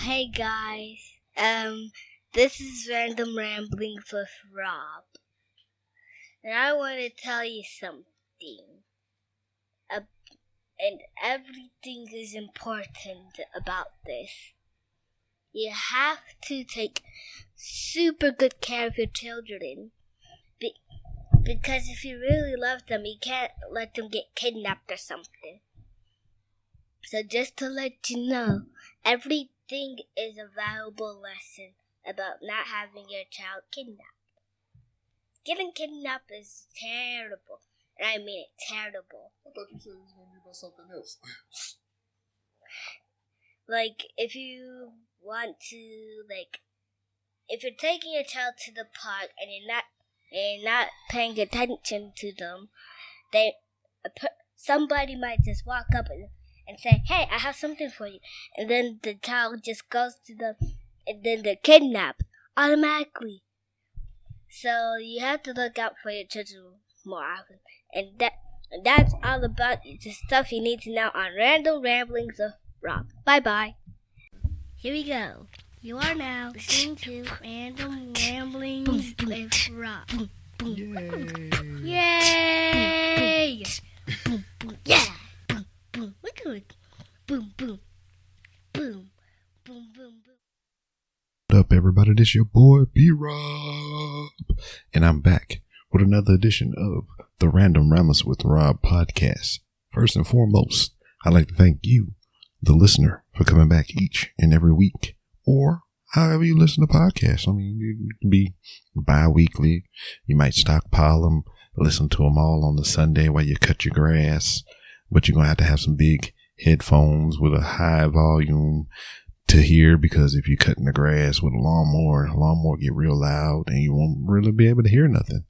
Hey guys, this is Random Ramblings with Rob, and I want to tell you something, and everything is important about this. You have to take super good care of your children, because if you really love them, you can't let them get kidnapped or something. So just to let you know, everything is a valuable lesson about not having your child kidnapped. Getting kidnapped is terrible, and I mean it, terrible. I thought you said it was going to be about something else. Like, if you want to, if you're taking your child to the park and you're not paying attention to them, somebody might just walk up and say, "Hey, I have something for you," and then the child just goes to them, and then they're kidnapped automatically. So you have to look out for your children more often, and that's all about the stuff you need to know on Random Ramblings of Rob. Bye bye. Here we go. You are now listening to Random Ramblings with Rob. Yay! Yeah! Look at it. Boom, boom, boom, boom, boom, boom. What up, everybody? This your boy, B-Rob. And I'm back with another edition of the Random Ramblings with Rob podcast. First and foremost, I'd like to thank you, the listener, for coming back each and every week, or however you listen to podcasts. I mean, you can be bi-weekly. You might stockpile them, listen to them all on the Sunday while you cut your grass. But you're going to have some big headphones with a high volume to hear, because if you're cutting the grass with a lawnmower get real loud and you won't really be able to hear nothing.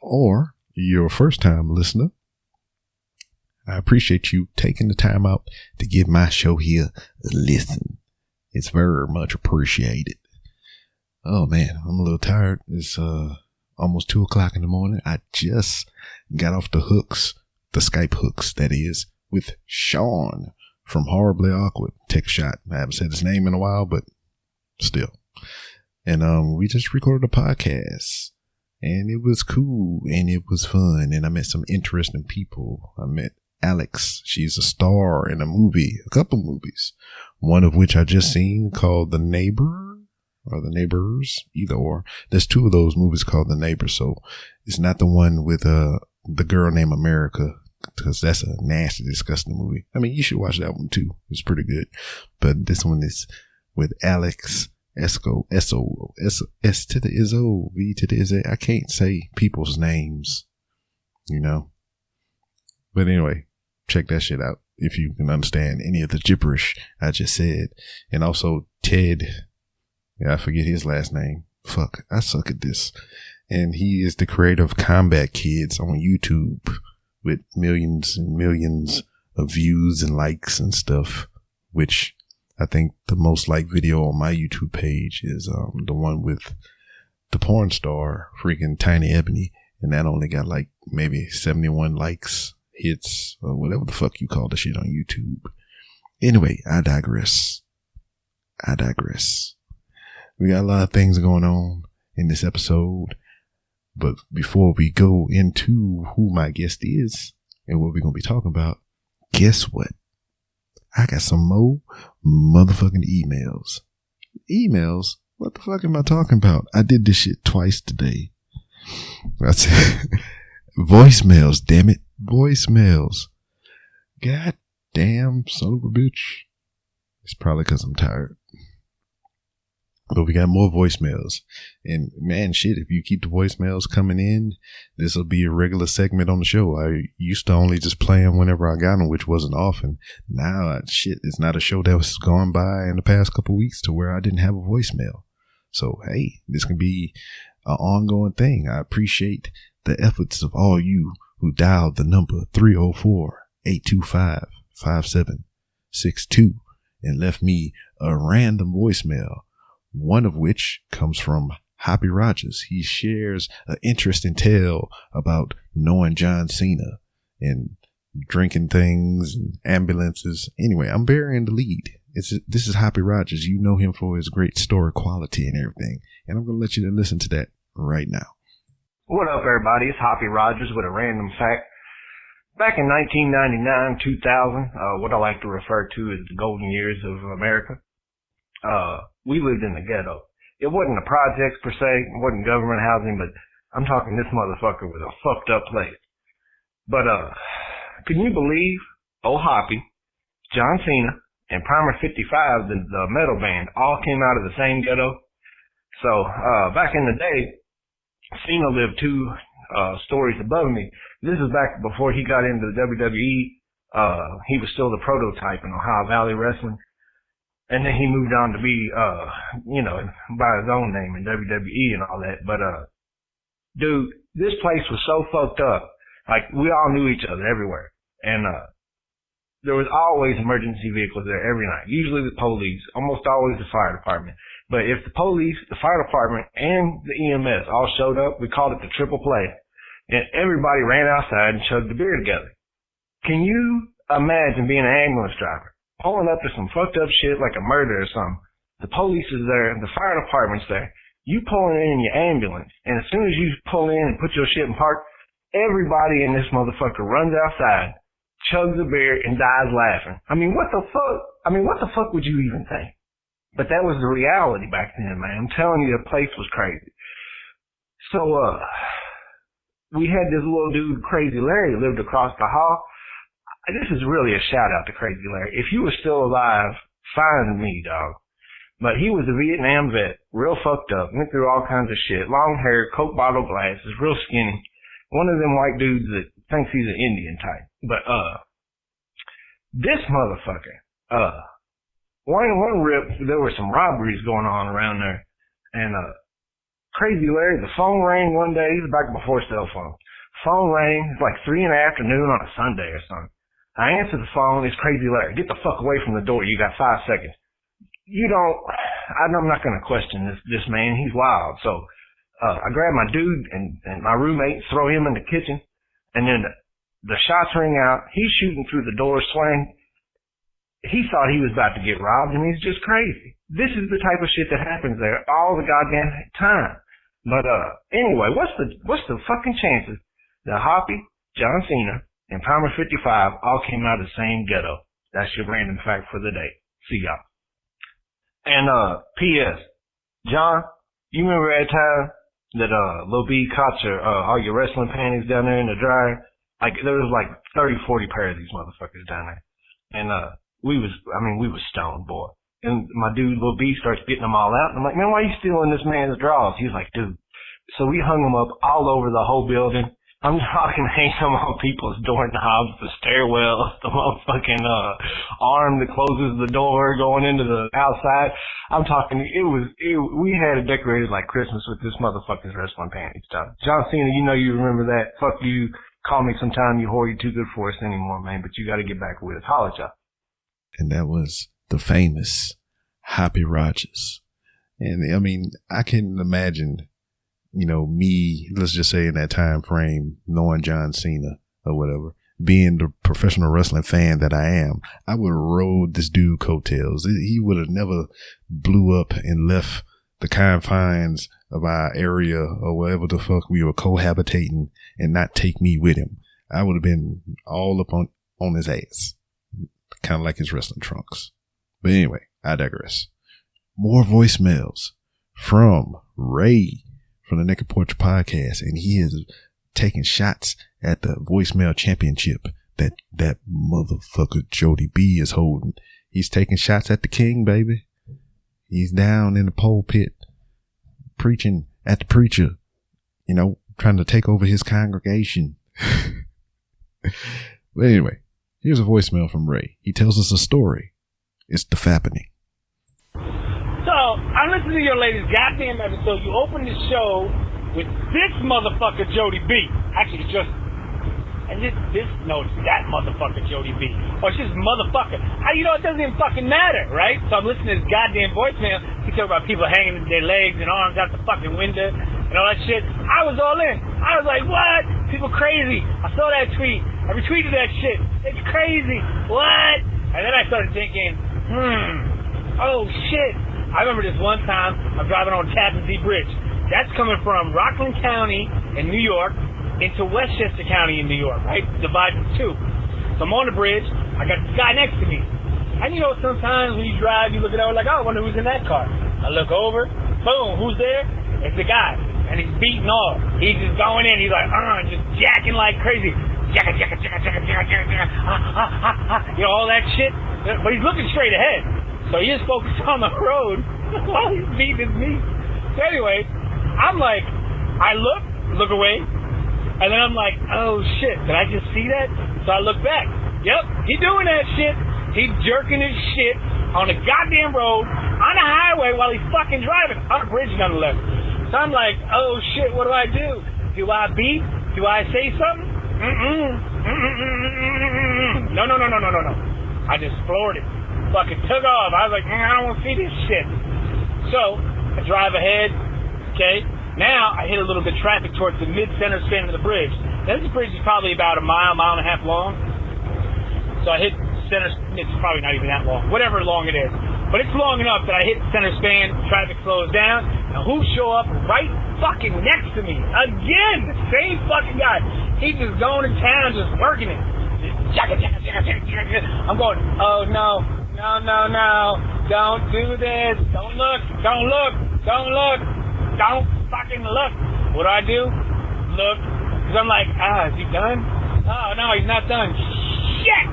Or you're a first-time listener. I appreciate you taking the time out to give my show here a listen. It's very much appreciated. Oh, man, I'm a little tired. It's almost 2 o'clock in the morning. I just got off the Skype hooks, that is, with Sean from Horribly Awkward. Take a shot. I haven't said his name in a while, but still. And we just recorded a podcast, and it was cool, and it was fun, and I met some interesting people. I met Alex. She's a star in a couple movies, one of which I just seen called The Neighbor, or The Neighbors, either or. There's 2 of those movies called The Neighbor, so it's not the one with the girl named America, because that's a nasty, disgusting movie. I mean, you should watch that one too. It's pretty good. But this one is with Alex Esco, S-O, S to the Izzo, V to the Izzo. I can't say people's names, you know. But anyway, check that shit out if you can understand any of the gibberish I just said. And also Ted, I forget his last name. Fuck, I suck at this. And he is the creator of Combat Kids on YouTube, with millions and millions of views and likes and stuff, which I think the most liked video on my YouTube page is the one with the porn star freaking Tiny Ebony, and that only got like maybe 71 likes, hits, or whatever the fuck you call the shit on YouTube. Anyway, I digress. We got a lot of things going on in this episode. But before we go into who my guest is and what we're going to be talking about, guess what? I got some more motherfucking emails. Emails? What the fuck am I talking about? I did this shit twice today. That's voicemails, damn it. Voicemails. God damn son of a bitch. It's probably because I'm tired. But we got more voicemails. And man, shit, if you keep the voicemails coming in, this will be a regular segment on the show. I used to only just play them whenever I got them, which wasn't often. Now, shit, it's not a show that was gone by in the past couple of weeks to where I didn't have a voicemail. So, hey, this can be an ongoing thing. I appreciate the efforts of all you who dialed the number 304-825-5762 and left me a random voicemail. One of which comes from Hoppy Rogers. He shares an interesting tale about knowing John Cena and drinking things and ambulances. Anyway, I'm burying the lead. This is Hoppy Rogers. You know him for his great story quality and everything. And I'm going to let you listen to that right now. What up, everybody? It's Hoppy Rogers with a random fact. Back in 1999, 2000, what I like to refer to as the golden years of America, we lived in the ghetto. It wasn't a projects per se, it wasn't government housing, but I'm talking this motherfucker was a fucked up place. But, can you believe old Hoppy, John Cena, and Primer 55, the metal band, all came out of the same ghetto? So, back in the day, Cena lived 2 stories above me. This is back before he got into the WWE. He was still the prototype in Ohio Valley Wrestling. And then he moved on to be, by his own name in WWE and all that. But, dude, this place was so fucked up. Like, we all knew each other everywhere. And, there was always emergency vehicles there every night. Usually the police, almost always the fire department. But if the police, the fire department, and the EMS all showed up, we called it the triple play. And everybody ran outside and chugged the beer together. Can you imagine being an ambulance driver, pulling up to some fucked up shit like a murder or something? The police is there, the fire department's there. You pulling in your ambulance, and as soon as you pull in and put your shit in park, everybody in this motherfucker runs outside, chugs a beer, and dies laughing. I mean, what the fuck would you even think? But that was the reality back then, man. I'm telling you, the place was crazy. So, we had this little dude, Crazy Larry, lived across the hall. This is really a shout out to Crazy Larry. If you were still alive, find me, dog. But he was a Vietnam vet, real fucked up, went through all kinds of shit, long hair, Coke bottle glasses, real skinny. One of them white dudes that thinks he's an Indian type. But, this motherfucker, one rip, there were some robberies going on around there. And, Crazy Larry, the phone rang one day. This was back before cell phone. Phone rang. It's like 3 in the afternoon on a Sunday or something. I answer the phone. It's Crazy Larry. Get the fuck away from the door. You got 5 seconds. I'm not going to question this man. He's wild. So, I grab my dude and my roommate, throw him in the kitchen. And then the shots ring out. He's shooting through the door, swing. He thought he was about to get robbed, and he's just crazy. This is the type of shit that happens there all the goddamn time. But, anyway, what's the fucking chances that Hoppy, John Cena, and Primer 55 all came out of the same ghetto? That's your random fact for the day. See y'all. And, P.S. John, you remember that time that, Lil B caught all your wrestling panties down there in the dryer? Like, there was like 30, 40 pair of these motherfuckers down there. And, we was stoned, boy. And my dude, Lil B, starts getting them all out. And I'm like, man, why are you stealing this man's drawers? He's like, dude. So we hung them up all over the whole building. I'm talking hang them on people's doorknobs, the stairwells, the motherfucking, arm that closes the door going into the outside. I'm talking, we had it decorated like Christmas with this motherfucker's wrestling panties stuff. John Cena, you know you remember that. Fuck you. Call me sometime, you whore. You're too good for us anymore, man. But you gotta get back with us. Holla, y'all. And that was the famous Hoppy Rogers. And I mean, I can imagine, me, let's just say in that time frame, knowing John Cena or whatever, being the professional wrestling fan that I am, I would have rode this dude coattails. He would have never blew up and left the confines of our area or wherever the fuck we were cohabitating and not take me with him. I would have been all up on his ass, kind of like his wrestling trunks. But anyway, I digress. More voicemails from Ray from the Naked Porch Podcast, and he is taking shots at the voicemail championship that motherfucker Jody B is holding. He's taking shots at the king, baby. He's down in the pulpit preaching at the preacher, trying to take over his congregation. But anyway, here's a voicemail from Ray. He tells us a story. It's the fappening. So, I listened to your latest goddamn episode. You opened the show with this motherfucker, Jody B. Actually, it's that motherfucker, Jody B. Or it's just motherfucker. It doesn't even fucking matter, right? So I'm listening to this goddamn voicemail. He talking about people hanging their legs and arms out the fucking window and all that shit. I was all in. I was like, what? People crazy. I saw that tweet. I retweeted that shit. It's crazy. What? And then I started thinking, Oh shit. I remember this one time I'm driving on Tappan Zee Bridge. That's coming from Rockland County in New York into Westchester County in New York, right? Divided in two. So I'm on the bridge. I got this guy next to me. And you know, sometimes when you drive, you look it over like, oh, I wonder who's in that car. I look over. Boom. Who's there? It's the guy. And he's beating off. He's just going in. He's like, just jacking like crazy. Jacka, jacka, jacka, jacka, jacka, jacka. You know, all that shit. But he's looking straight ahead. So he is focused on the road while he's beating his meat. So anyway, I'm like, I look away. And then I'm like, oh shit, did I just see that? So I look back. Yep, he doing that shit. He's jerking his shit on the goddamn road, on the highway while he's fucking driving, on a bridge on the left. So I'm like, oh shit, what do I do? Do I beep? Do I say something? No. I just floored it. Fucking took off. I was like, I don't want to see this shit. So I drive ahead, okay? Now I hit a little bit of traffic towards the mid-center span of the bridge. Now this bridge is probably about a mile and a half long. So I hit center, it's probably not even that long, whatever long it is. But it's long enough that I hit center span, traffic slows down, and who show up right fucking next to me? Again, the same fucking guy. He's just going to town, just working it. I'm going, oh no, don't do this, don't fucking look. What do? Look, because I'm like, is he done? Oh no, he's not done. Shit!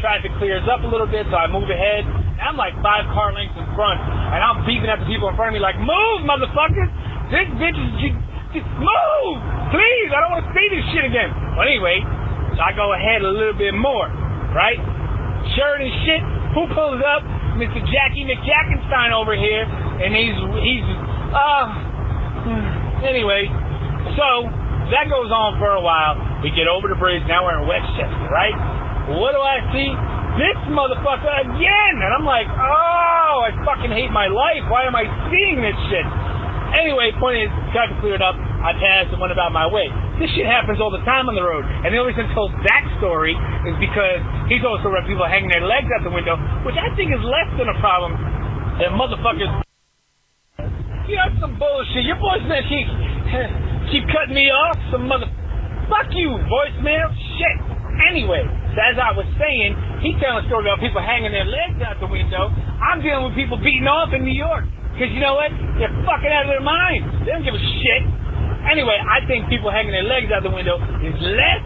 Traffic clears up a little bit, so I move ahead. I'm like 5 car lengths in front, and I'm beeping at the people in front of me like, move, motherfuckers! This bitch is just move! Please, I don't want to see this shit again. Well, anyway, so I go ahead a little bit more, right? Sure as shit, who pulls up? Mr. Jackie McJackenstein over here, and he's anyway, so that goes on for a while. We get over the bridge, now we're in Westchester, right? What do I see? This motherfucker again! And I'm like, oh, I fucking hate my life. Why am I seeing this shit? Anyway, point is, traffic cleared up. I passed and went about my way. This shit happens all the time on the road. And the only reason I told that story is because he's also got people hanging their legs out the window, which I think is less than a problem than motherfuckers. You know, some bullshit. Your voicemail keep cutting me off. Some mother... Fuck you, voicemail. Shit. Anyway, so as I was saying, he's telling a story about people hanging their legs out the window. I'm dealing with people beating off in New York. Because you know what? They're fucking out of their minds. They don't give a shit. Anyway, I think people hanging their legs out the window is less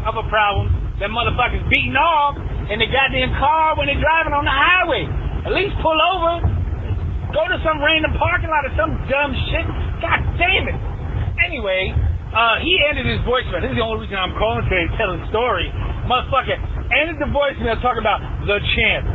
of a problem than motherfuckers beating off in the goddamn car when they're driving on the highway. At least pull over. Go to some random parking lot or some dumb shit. God damn it. Anyway, he ended his voicemail. This is the only reason I'm calling today to tell the story. Motherfucker ended the voicemail talking about the champ.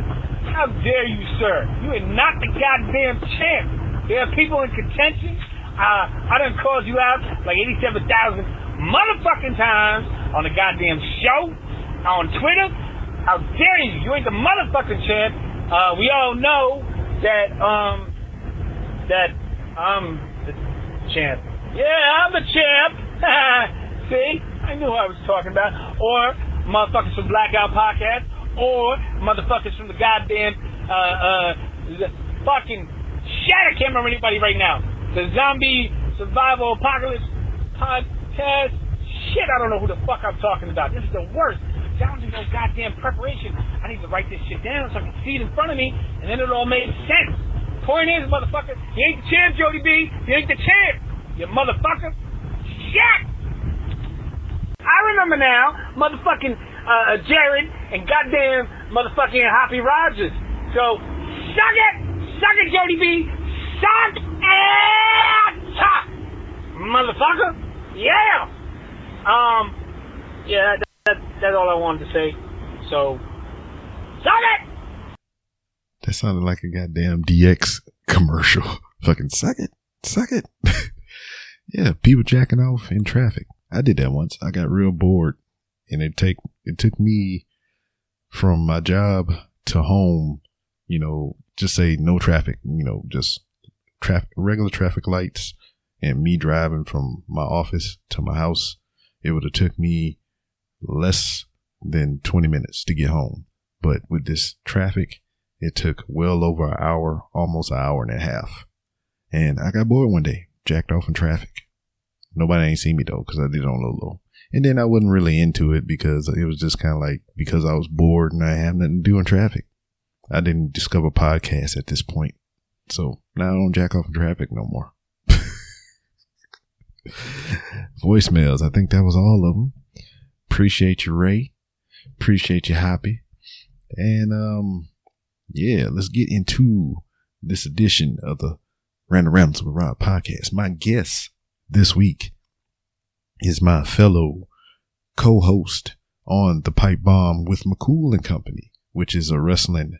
How dare you, sir? You are not the goddamn champ. There are people in contention. I done called you out like 87,000 motherfucking times on the goddamn show, on Twitter. How dare you? You ain't the motherfucking champ. We all know that I'm the champ. Yeah, I'm the champ. See? I knew what I was talking about. Or motherfuckers from Blackout Podcast. Or motherfuckers from the goddamn fucking shit. I can't remember anybody right now. The Zombie Survival Apocalypse Podcast. Shit, I don't know who the fuck I'm talking about. This is the worst. I don't do no goddamn preparation. I need to write this shit down so I can see it in front of me, and then it all made sense. Point is, motherfucker, you ain't the champ, Jody B. You ain't the champ. You motherfucker. Shit! I remember now, motherfucking Jared and goddamn motherfucking Hoppy Rogers. So, suck it, Jody B. Suck it! Motherfucker. Yeah! Yeah, that's all I wanted to say. So, suck it! That sounded like a goddamn DX commercial. Fucking suck it. Yeah, people jacking off in traffic. I did that once. I got real bored, and it took me from my job to home, just say no traffic, just regular traffic lights, and me driving from my office to my house. It would have took me less than 20 minutes to get home. But with this traffic, it took well over an hour, almost an hour and a half. And I got bored one day, jacked off in traffic. Nobody ain't see me though, because I did it on low. And then I wasn't really into it because it was just kind of like, because I was bored and I had nothing to do in traffic. I didn't discover podcasts at this point. So now I don't jack off in traffic no more. Voicemails. I think that was all of them. Appreciate you, Ray. Appreciate you, Hoppy. And, yeah, let's get into this edition of the Random Rambles with Rob podcast. My guest this week is my fellow co-host on the Pipe Bomb with McCool and Company, which is a wrestling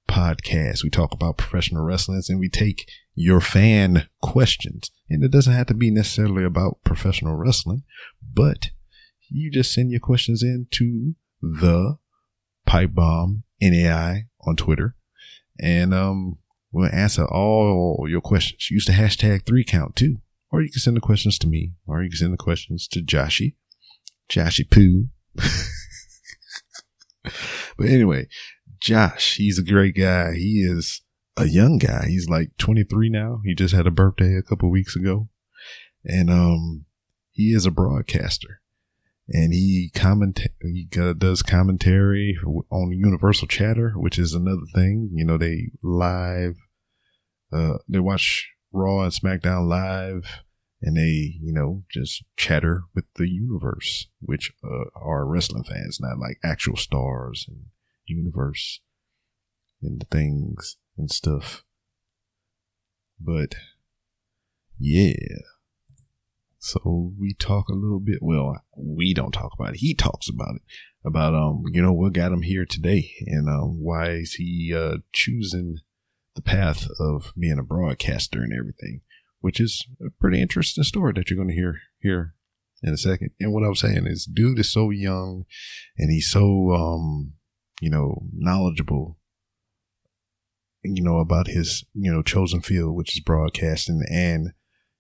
podcast. We talk about professional wrestling and we take your fan questions. And it doesn't have to be necessarily about professional wrestling, but you just send your questions in to the Pipe Bomb NAI on Twitter. And we'll answer all your questions. Use the hashtag 3count too. Or you can send the questions to me, or you can send the questions to Joshie Poo. But anyway, Josh, he's a great guy. He is a young guy. He's like 23 now. He just had a birthday a couple weeks ago. And he is a broadcaster. And he does commentary on Universal Chatter, which is another thing. You know, they watch Raw and SmackDown live, and they, you know, just chatter with the universe, which are wrestling fans, not like actual stars and universe and the things and stuff. But yeah. So we talk a little bit. Well, we don't talk about it. He talks about it. About you know, what got him here today, and why is he choosing the path of being a broadcaster and everything, which is a pretty interesting story that you're going to hear here in a second. And what I was saying is, dude is so young, and he's so you know, knowledgeable, you know, about his, you know, chosen field, which is broadcasting, and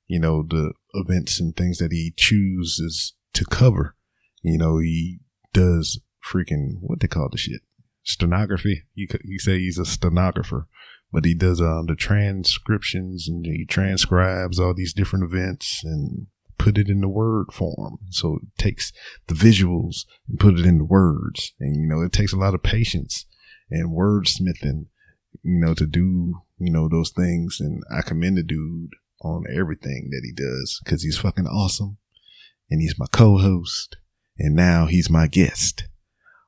you know, the events and things that he chooses to cover. You know, he does freaking, what they call the shit? Stenography. You say he's a stenographer, but he does the transcriptions, and he transcribes all these different events and put it in the word form. So it takes the visuals and put it into words. And, you know, it takes a lot of patience and wordsmithing, you know, to do, you know, those things. And I commend the dude on everything that he does, because he's fucking awesome, and he's my co-host, and now he's my guest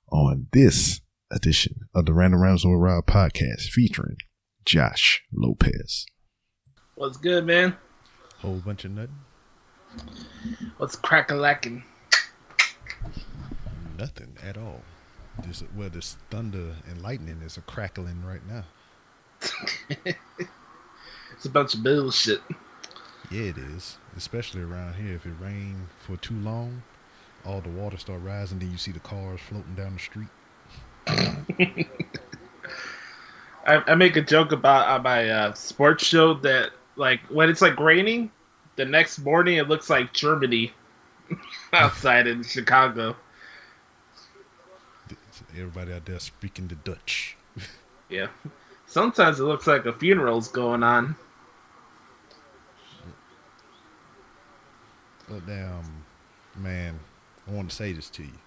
on this edition of the Random Rambles with Rob podcast, featuring Josh Lopez. What's good, man? Whole bunch of nothing. What's crack-a-lacking? Nothing at all. Just, well, this thunder and lightning is a crackling right now. It's a bunch of bullshit. Yeah, it is. Especially around here. If it rains for too long, all the water start rising, then you see the cars floating down the street. I make a joke about on my sports show that, like, when it's like raining, the next morning it looks like Germany outside in Chicago. Everybody out there speaking the Dutch. Yeah. Sometimes it looks like a funeral's going on. But damn, man, I want to say this to you.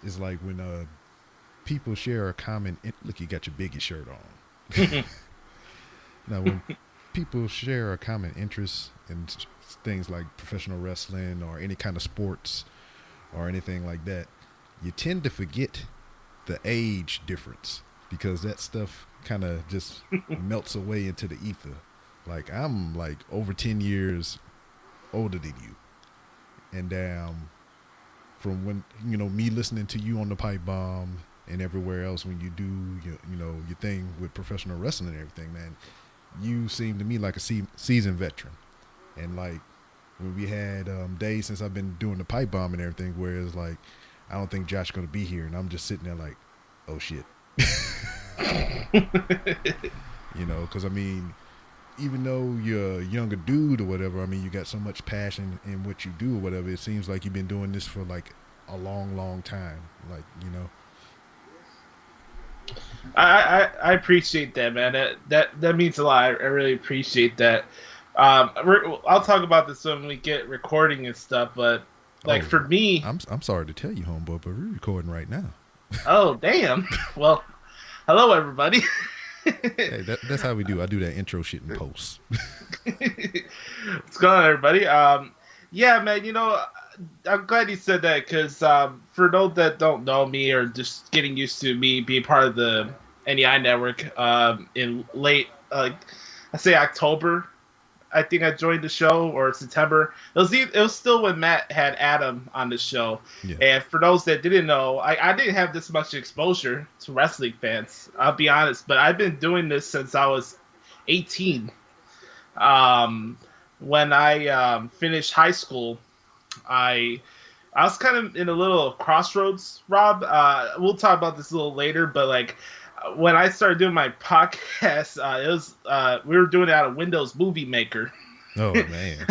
It's like when people share a common... Look, you got your Biggie shirt on. Now, when people share a common interest in things like professional wrestling or any kind of sports or anything like that, you tend to forget the age difference, because that stuff kind of just melts away into the ether. Like, I'm like over 10 years older than you. And from when, you know, me listening to you on the Pipe Bomb and everywhere else when you do, you know, your thing with professional wrestling and everything, man, you seem to me like a seasoned veteran. And like when we had days since I've been doing the Pipe Bomb and everything, where it's like, I don't think Josh's going to be here. And I'm just sitting there like, oh shit. You know, because I mean, even though you're a younger dude or whatever, I mean, you got so much passion in what you do or whatever. It seems like you've been doing this for like a long, long time. Like, you know. I appreciate that, man. That means a lot. I really appreciate that. I'll talk about this when we get recording and stuff, but like Oh, for me, I'm sorry to tell you, homeboy, but we're recording right now. oh damn. Well, hello everybody. Hey, that's how we do. I do that intro shit in post. What's going on, everybody? Yeah, man. I'm glad you said that because for those that don't know me or just getting used to me being part of the NEI network, in late, I say October, I think I joined the show or September. It was still when Matt had Adam on the show. Yeah. And for those that didn't know, I didn't have this much exposure to wrestling fans. I'll be honest, but I've been doing this since I was 18. When I finished high school, I was kind of in a little crossroads, Rob. We'll talk about this a little later, but like when I started doing my podcast, it was we were doing it out of Windows Movie Maker. Oh man.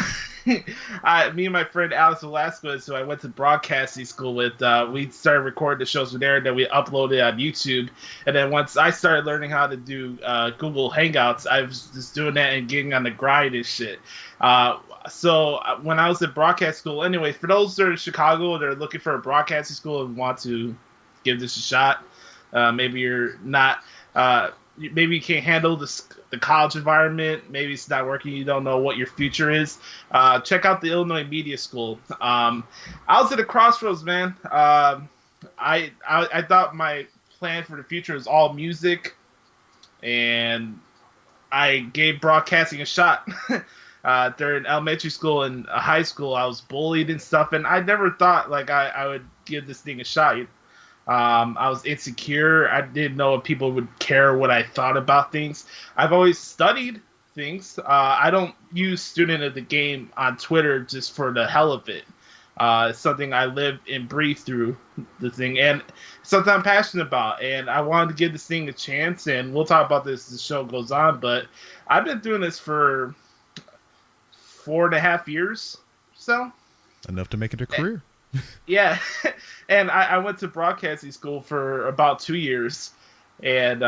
Me and my friend Alex Velasquez, who I went to broadcasting school with, we started recording the shows from there, and then we uploaded it on YouTube. And then once I started learning how to do Google Hangouts, I was just doing that and getting on the grind and shit. So when I was at broadcast school, anyway, for those that are in Chicago, they're looking for a broadcasting school and want to give this a shot. Maybe you're not. Maybe you can't handle the college environment. Maybe it's not working. You don't know what your future is. Check out the Illinois Media School. I was at a crossroads, man. I thought my plan for the future was all music, and I gave broadcasting a shot. During elementary school and high school, I was bullied and stuff, and I never thought like I would give this thing a shot. I was insecure. I didn't know if people would care what I thought about things. I've always studied things. I don't use Student of the Game on Twitter just for the hell of it. It's something I live and breathe through the thing, and something I'm passionate about. And I wanted to give this thing a chance, and we'll talk about this as the show goes on. But I've been doing this for 4.5 years, so Enough to make it a career. yeah. And I went to broadcasting school for about 2 years, and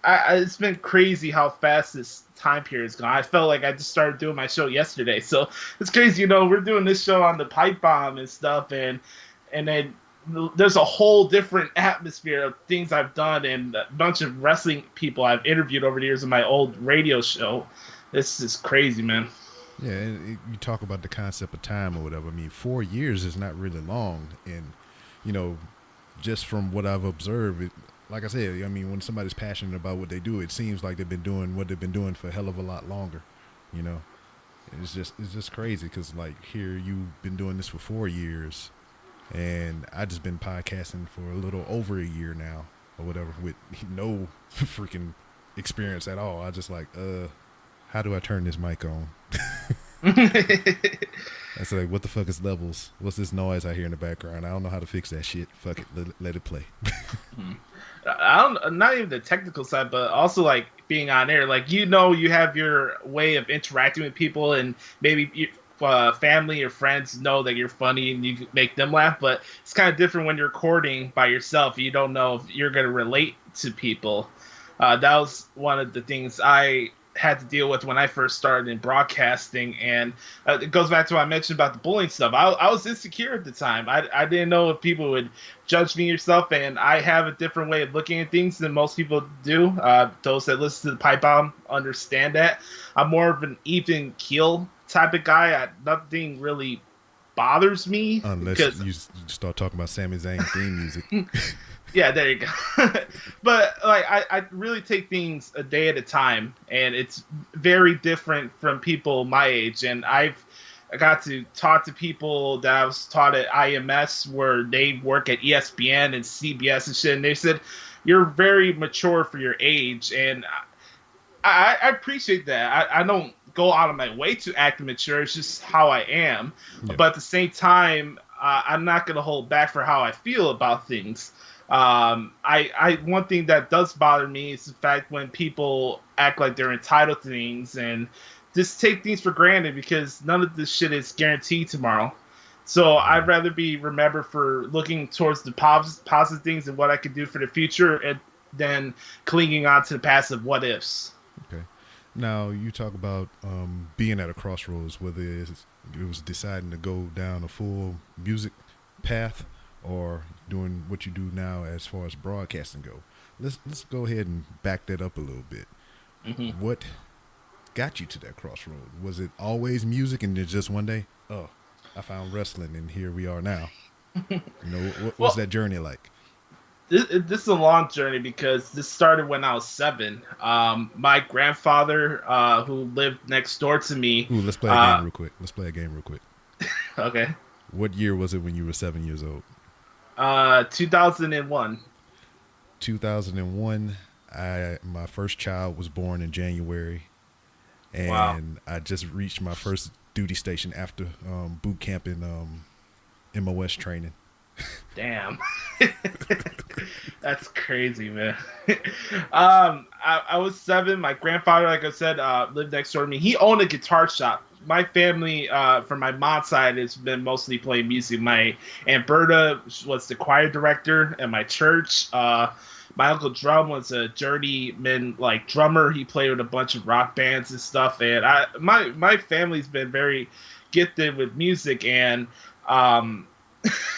it's been crazy how fast this time period has gone. I felt like I just started doing my show yesterday, so it's crazy. We're doing this show on the Pipe Bomb and stuff, and then there's a whole different atmosphere of things I've done and a bunch of wrestling people I've interviewed over the years in my old radio show. This is crazy, man. Yeah, and you talk about the concept of time or whatever. I mean, 4 years is not really long, and just from what I've observed, like I said, I mean, when somebody's passionate about what they do, it seems like they've been doing what they've been doing for a hell of a lot longer. It's just crazy because like here you've been doing this for 4 years, and I just been podcasting for a little over a year now or whatever with no freaking experience at all. I just like how do I turn this mic on? That's like, what the fuck is levels? What's this noise I hear in the background? I don't know how to fix that shit. Fuck it, let it play. Not even the technical side, but also like being on air. Like you have your way of interacting with people, and maybe family or friends know that you're funny and you make them laugh. But it's kind of different when you're recording by yourself. You don't know if you're gonna relate to people. That was one of the things I had to deal with when I first started in broadcasting, and it goes back to what I mentioned about the bullying stuff. I was insecure at the time. I didn't know if people would judge me or stuff, and I have a different way of looking at things than most people do. Those that listen to the Pipe Bomb understand that. I'm more of an even keel type of guy. Nothing really bothers me. Unless you start talking about Sami Zayn theme music. Yeah, there you go. But like, I really take things a day at a time, and it's very different from people my age. And I got to talk to people that I was taught at IMS, where they work at ESPN and CBS and shit, and they said you're very mature for your age, and I appreciate that. I don't go out of my way to act mature. It's just how I am. Yeah. But at the same time, I'm not going to hold back for how I feel about things. One thing that does bother me is the fact when people act like they're entitled to things and just take things for granted, because none of this shit is guaranteed tomorrow. So I'd rather be remembered for looking towards the positive things and what I could do for the future than clinging on to the past of what ifs. Okay. Now you talk about being at a crossroads, whether it was deciding to go down a full music path or doing what you do now as far as broadcasting go. Let's go ahead and back that up a little bit. Mm-hmm. What got you to that crossroad? Was it always music and then just one day, oh, I found wrestling and here we are now? What's that journey like? This is a long journey because this started when I was 7. My grandfather, who lived next door to me. Ooh, let's play a game real quick. Okay. What year was it when you were 7 years old? 2001. 2001. My first child was born in January, and Wow. I just reached my first duty station after boot camp in MOS training. Damn. That's crazy, man. I was 7. My grandfather, like I said, lived next door to me. He owned a guitar shop. My family, from my mom's side, has been mostly playing music. My Aunt Berta was the choir director at my church. My Uncle Drum was a journeyman, like, drummer. He played with a bunch of rock bands and stuff. And my family's been very gifted with music. And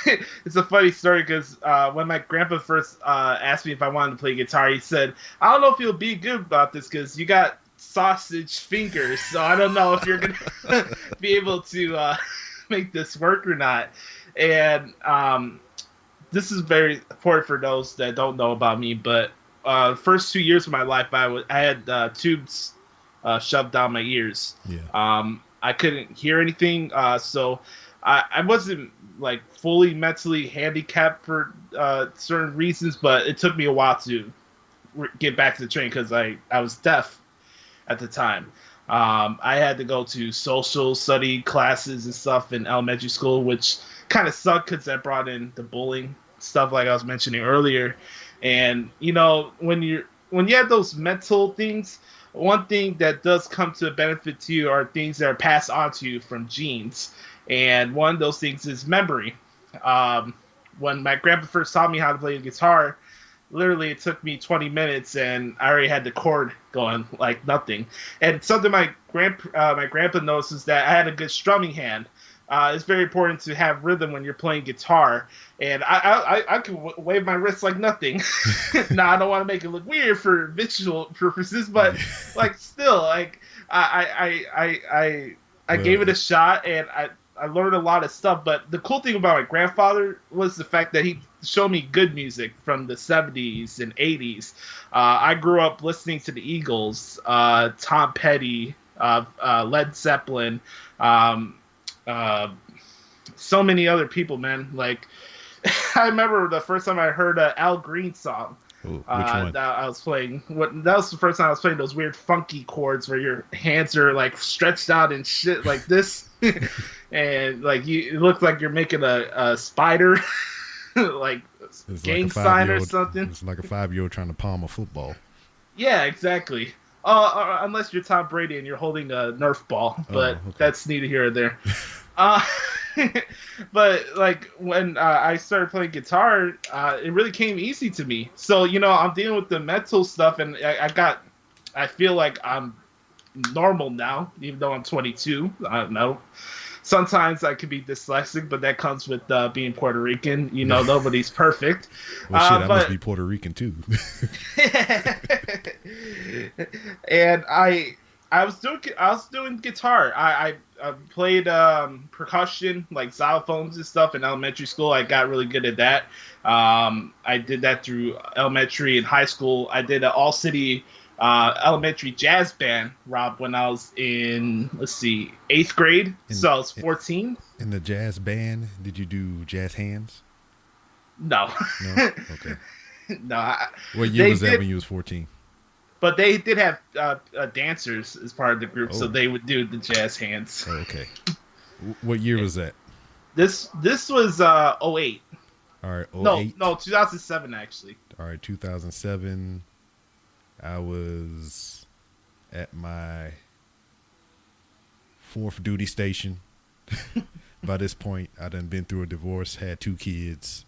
it's a funny story because when my grandpa first asked me if I wanted to play guitar, he said, I don't know if you'll be good about this because you got sausage fingers, so I don't know if you're going to be able to make this work or not. And this is very important for those that don't know about me, but first 2 years of my life, I had tubes shoved down my ears. Yeah. I couldn't hear anything, so I wasn't like fully mentally handicapped for certain reasons, but it took me a while to get back to the train because I was deaf at the time. I had to go to social study classes and stuff in elementary school, which kind of sucked because that brought in the bullying stuff like I was mentioning earlier. And when you have those mental things, one thing that does come to a benefit to you are things that are passed on to you from genes. And one of those things is memory. When my grandpa first taught me how to play the guitar, literally it took me 20 minutes and I already had the chord going like nothing. And something my grandpa noticed is that I had a good strumming hand. It's very important to have rhythm when you're playing guitar. And I could wave my wrist like nothing. Now, I don't want to make it look weird for visual purposes, but like still, like I gave it a shot and I learned a lot of stuff. But the cool thing about my grandfather was the fact that he showed me good music from the 70s and 80s. I grew up listening to the Eagles, Tom Petty, Led Zeppelin, so many other people, man. Like, I remember the first time I heard an Al Green song. Ooh, which one? That I was playing. That was the first time I was playing those weird funky chords where your hands are like stretched out and shit like this, and like it looks like you're making a spider, like it's gang like sign or something. It's like a 5-year-old trying to palm a football. Yeah, exactly. Unless you're Tom Brady and you're holding a Nerf ball, but okay. That's neither here or there. But like when I started playing guitar, it really came easy to me. So I'm dealing with the mental stuff, and I feel like I'm normal now, even though I'm 22. I don't know. Sometimes I could be dyslexic, but that comes with being Puerto Rican. Nobody's perfect. Well, shit, I must be Puerto Rican too. And I was doing guitar. I played percussion, like xylophones and stuff in elementary school. I got really good at that. I did that through elementary and high school. I did an all-city elementary jazz band, Rob, when I was in 8th grade. So I was 14. In the jazz band, did you do jazz hands? No. No? Okay. No. What year was that when you was 14? But they did have dancers as part of the group, so they would do the jazz hands. Oh, okay. What year was that? This was 08. All right, 08? No, 2007 actually. All right, 2007. I was at my 4th duty station. By this point, I done been through a divorce, had 2 kids,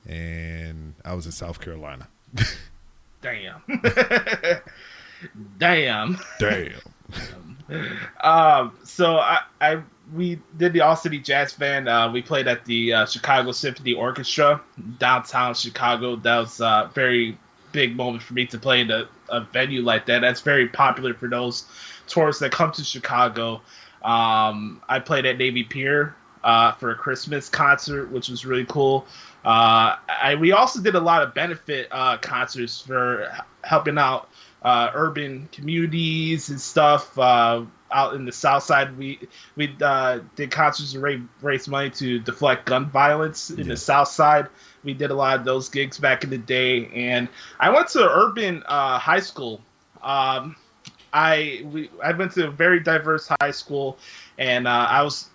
and I was in South Carolina. Damn. Damn. So we did the All City Jazz Band. We played at the Chicago Symphony Orchestra, downtown Chicago. That was a very big moment for me to play in a venue like that. That's very popular for those tourists that come to Chicago. I played at Navy Pier for a Christmas concert, which was really cool. We also did a lot of benefit concerts for helping out urban communities and stuff out in the South Side. We did concerts to raise money to deflect gun violence in the South Side. We did a lot of those gigs back in the day, and I went to an urban high school. I went to a very diverse high school, and I was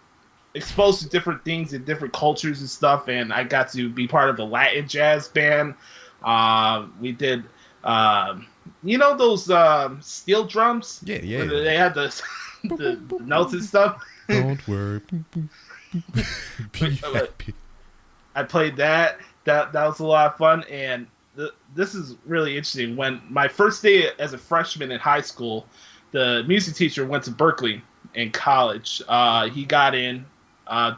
exposed to different things and different cultures and stuff, and I got to be part of the Latin jazz band. We did, those steel drums? Yeah. They had the notes and stuff. Don't worry. Be happy. I played that. That was a lot of fun, and this is really interesting. When my first day as a freshman in high school, the music teacher went to Berkeley in college. He got in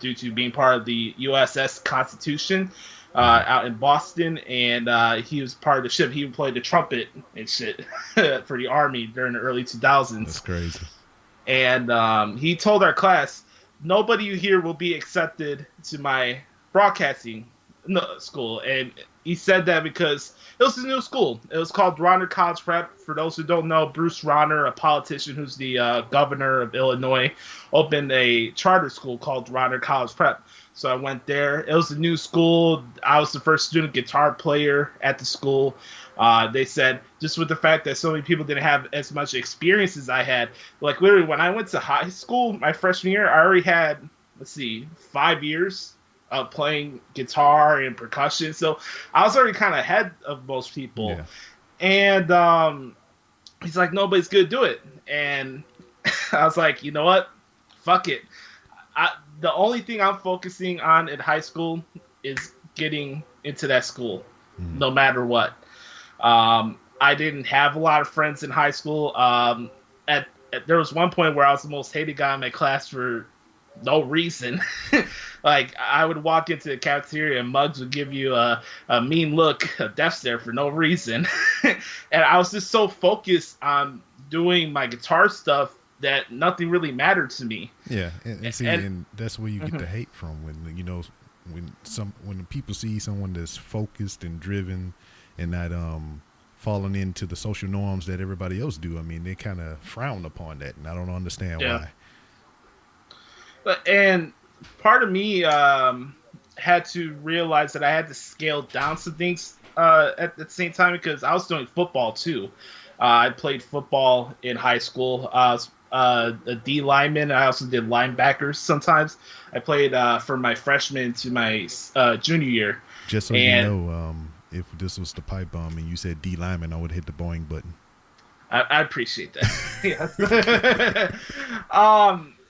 due to being part of the USS Constitution out in Boston, and he was part of the ship. He played the trumpet and shit for the Army during the early 2000s. That's crazy. And he told our class, nobody here will be accepted to my broadcasting school. And he said that because it was a new school. It was called Rauner College Prep. For those who don't know, Bruce Rauner, a politician who's the governor of Illinois, opened a charter school called Rauner College Prep. So I went there. It was a new school. I was the first student guitar player at the school. They said, just with the fact that so many people didn't have as much experience as I had, like literally when I went to high school, my freshman year, I already had, 5 years of playing guitar and percussion. So I was already kind of ahead of most people. Yeah. And he's like, nobody's going to do it. And I was like, you know what? Fuck it. The only thing I'm focusing on in high school is getting into that school, no matter what. I didn't have a lot of friends in high school. There was one point where I was the most hated guy in my class for no reason. Like, I would walk into the cafeteria and Muggs would give you a mean look, a death stare for no reason. And I was just so focused on doing my guitar stuff that nothing really mattered to me. Yeah, and that's where you get the hate from, when people see someone that's focused and driven and not falling into the social norms that everybody else do. I mean, they kind of frown upon that, and I don't understand why. And part of me had to realize that I had to scale down some things at the same time, because I was doing football too. I played football in high school. I was a D lineman. I also did linebackers sometimes. I played from my freshman to my junior year. Just so you know, if this was the pipe bomb and you said D lineman, I would hit the Boeing button. I appreciate that.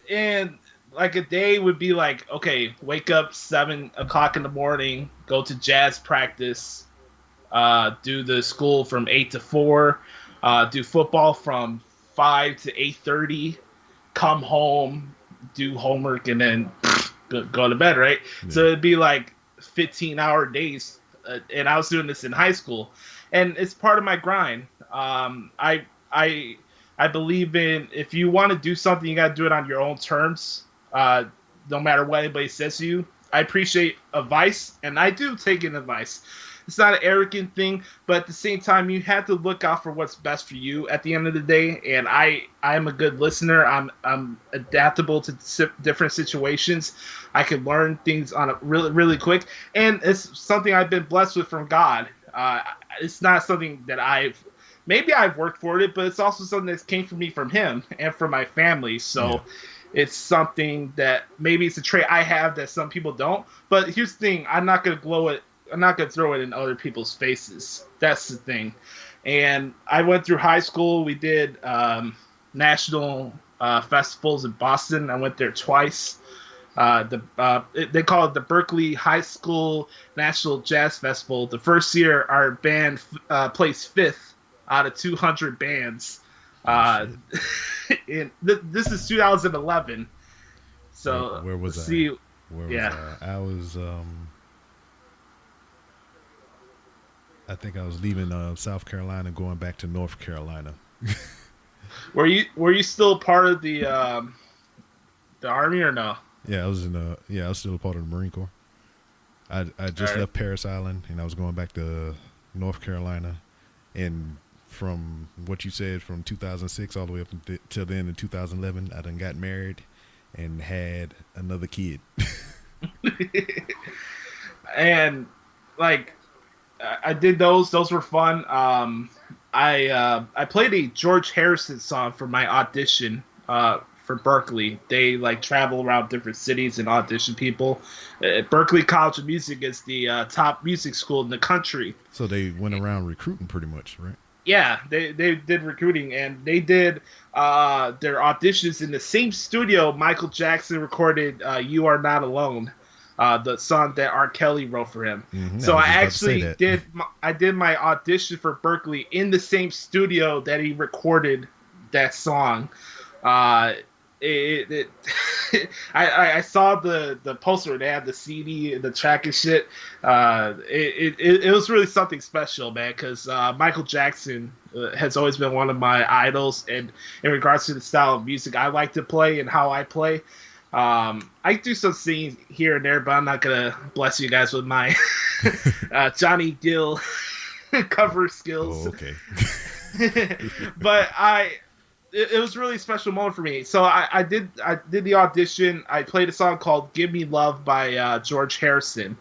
And like a day would be like, okay, wake up 7 o'clock in the morning, go to jazz practice, do the school from 8 to 4, do football from 5 to 8:30, come home, do homework, and then go to bed, right? Yeah. So it'd be like 15-hour days, and I was doing this in high school, and it's part of my grind. I believe in, if you want to do something, you got to do it on your own terms, no matter what anybody says to you. I appreciate advice, and I do take in advice. It's not an arrogant thing, but at the same time, you have to look out for what's best for you at the end of the day. And I am a good listener. I'm adaptable to different situations. I can learn things on a really, really quick. And it's something I've been blessed with from God. It's not something that I've worked for it, but it's also something that came from me from Him and from my family. So it's something that maybe it's a trait I have that some people don't. But here's the thing: I'm not going to throw it in other people's faces. That's the thing. And I went through high school. We did national festivals in Boston. I went there twice. They call it the Berkeley High School National Jazz Festival. The first year, our band placed 5th out of 200 bands. This is 2011. So where was let's I? see. Where was Yeah. I? I was I think I was leaving South Carolina, going back to North Carolina. Were you still part of the army or no? Yeah, I was I was still a part of the Marine Corps. I just left Parris Island and I was going back to North Carolina, and from what you said, from 2006 all the way up till the end of 2011, I done got married and had another kid. And like I did those. Those were fun. I played a George Harrison song for my audition for Berkeley. They like travel around different cities and audition people. Berkeley College of Music is the top music school in the country. So they went around recruiting pretty much, right? Yeah, they did recruiting, and they did their auditions in the same studio Michael Jackson recorded "You Are Not Alone," the song that R. Kelly wrote for him. Mm-hmm. So I actually did my audition for Berkeley in the same studio that he recorded that song. I saw the poster. They had the CD and the track and shit. It was really something special, man. Because Michael Jackson has always been one of my idols, and in regards to the style of music I like to play and how I play, I do some singing here and there, but I'm not gonna bless you guys with my Johnny Gill cover skills. Oh, okay. But it was a really special moment for me. So I did the audition. I played a song called "Give Me Love" by George Harrison.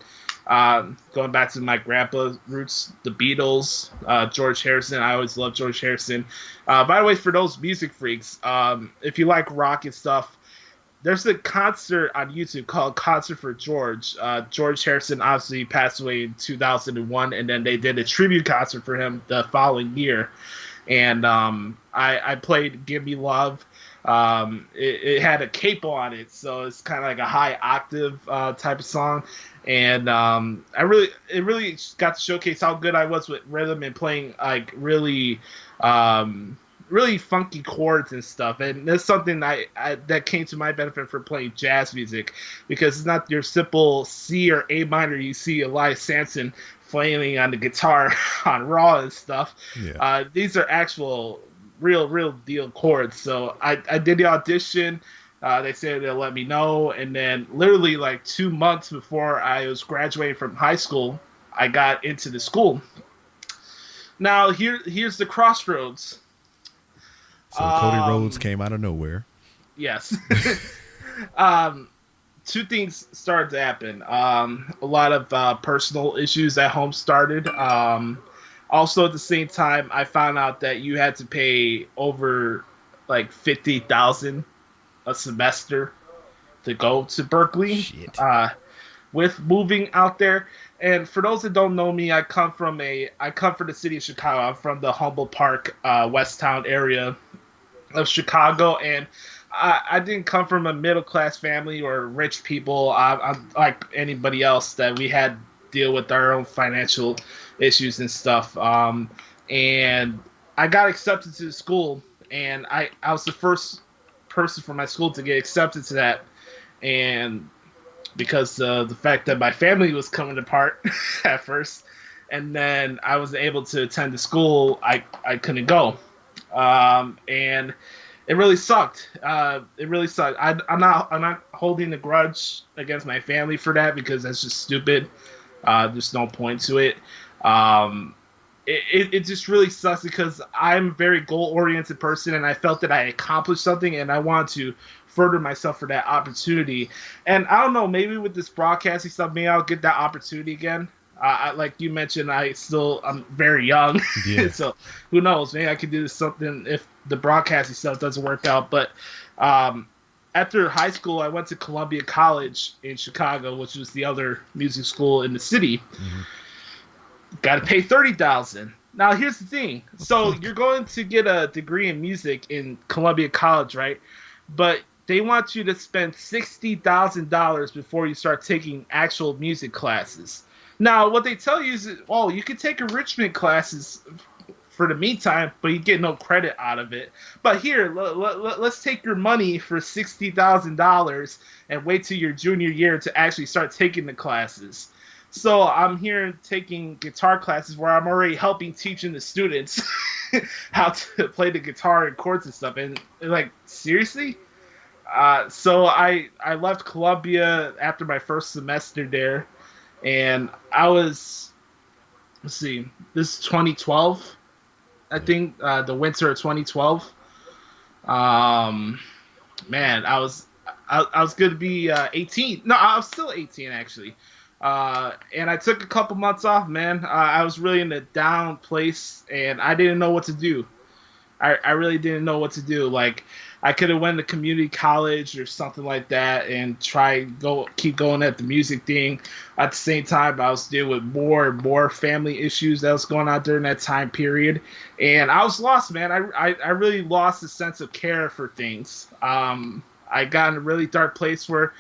Going back to my grandpa roots, the Beatles, George Harrison. I always loved George Harrison. By the way, for those music freaks, if you like rock and stuff, there's a concert on YouTube called Concert for George. George Harrison obviously passed away in 2001, and then they did a tribute concert for him the following year. And I played "Give Me Love." It had a capo on it, so it's kind of like a high octave type of song. And it really got to showcase how good I was with rhythm and playing like really funky chords and stuff. And that's something that came to my benefit for playing jazz music, because it's not your simple C or A minor you see Elias Sampson flailing on the guitar on Raw and stuff. Yeah. These are actual real deal chords. So I did the audition. They said they'll let me know, and then literally like 2 months before I was graduating from high school, I got into the school. Now here's the crossroads. So Cody Rhodes came out of nowhere. Yes. Two things started to happen. A lot of personal issues at home started. Also, at the same time, I found out that you had to pay over like $50,000 a semester to go to Berkeley. Shit. With moving out there. And for those that don't know me, I come from the city of Chicago. I'm from the Humboldt Park, Westtown area of Chicago, and I didn't come from a middle class family or rich people. I'm like anybody else that we had to deal with our own financial issues and stuff. And I got accepted to the school, and I was the first person from my school to get accepted to that. And because the fact that my family was coming apart at first, and then I was able to attend the school, I couldn't go. And it really sucked. It really sucked. I'm not holding a grudge against my family for that, because that's just stupid. There's no point to it. It just really sucks, because I'm a very goal-oriented person, and I felt that I accomplished something, and I want to further myself for that opportunity. And I don't know, maybe with this broadcasting stuff, maybe I'll get that opportunity again. Like you mentioned, I'm very young. Yeah. So who knows? Maybe I could do something if the broadcasting stuff doesn't work out. But after high school, I went to Columbia College in Chicago, which was the other music school in the city. Mm-hmm. Got to pay $30,000. Now, here's the thing. So you're going to get a degree in music in Columbia College, right? But they want you to spend $60,000 before you start taking actual music classes. Now, what they tell you is, oh, you can take enrichment classes for the meantime, but you get no credit out of it. But here, let's take your money for $60,000 and wait till your junior year to actually start taking the classes. So I'm here taking guitar classes where I'm already helping teaching the students how to play the guitar and chords and stuff. And like, seriously? So I left Columbia after my first semester there, and I was, let's see, this is 2012, I think, the winter of 2012. Man, I was going to be 18. No, I was still 18 actually. And I took a couple months off, man. I was really in a down place, and I didn't know what to do. I really didn't know what to do. Like, I could have went to community college or something like that and keep going at the music thing. At the same time, I was dealing with more and more family issues that was going on during that time period, and I was lost, man. I really lost the sense of care for things. I got in a really dark place where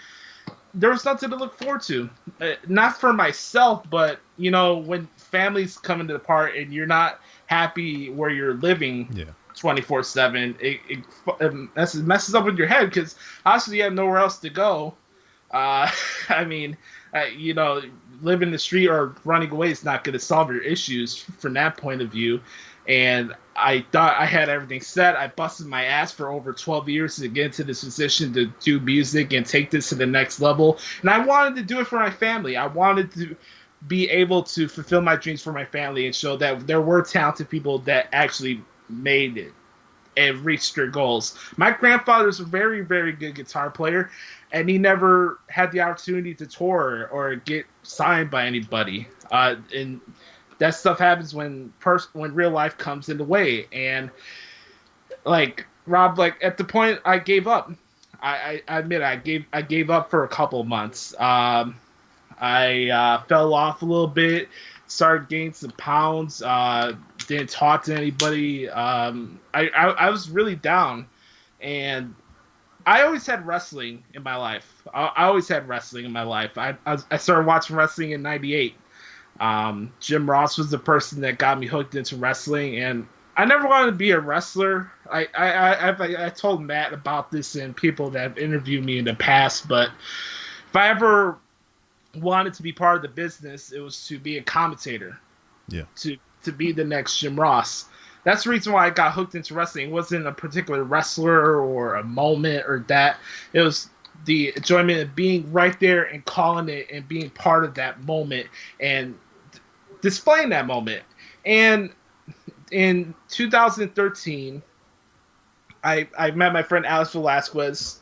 there was nothing to look forward to. Not for myself, but, you know, when families come into the part and you're not happy where you're living 24/7, it messes up with your head, because obviously you have nowhere else to go. I mean, you know, living in the street or running away is not going to solve your issues from that point of view. And I thought I had everything set. I busted my ass for over 12 years to get into this position to do music and take this to the next level. And I wanted to do it for my family. I wanted to be able to fulfill my dreams for my family and show that there were talented people that actually made it and reached their goals. My grandfather's a very, very good guitar player, and he never had the opportunity to tour or get signed by anybody. And that stuff happens when real life comes in the way. And like Rob, like at the point I gave up. I admit I gave up for a couple of months. I fell off a little bit, started gaining some pounds, didn't talk to anybody. I was really down, and I always had wrestling in my life. I always had wrestling in my life. I started watching wrestling in '98. Jim Ross was the person that got me hooked into wrestling, and I never wanted to be a wrestler. I told Matt about this and people that have interviewed me in the past, but if I ever wanted to be part of the business, it was to be a commentator. Yeah. To be the next Jim Ross. That's the reason why I got hooked into wrestling. It wasn't a particular wrestler or a moment or that. It was the enjoyment of being right there and calling it and being part of that moment and displaying that moment. And in 2013, I met my friend Alex Velasquez.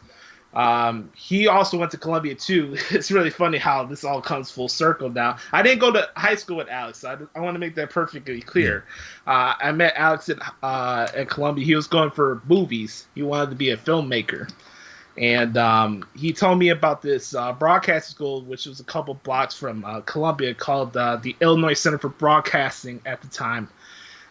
He also went to Columbia too. It's really funny how this all comes full circle now. I didn't go to high school with Alex. I want to make that perfectly clear. I met Alex at Columbia. He was going for movies. He wanted to be a filmmaker. And he told me about this broadcasting school, which was a couple blocks from Columbia, called the Illinois Center for Broadcasting at the time.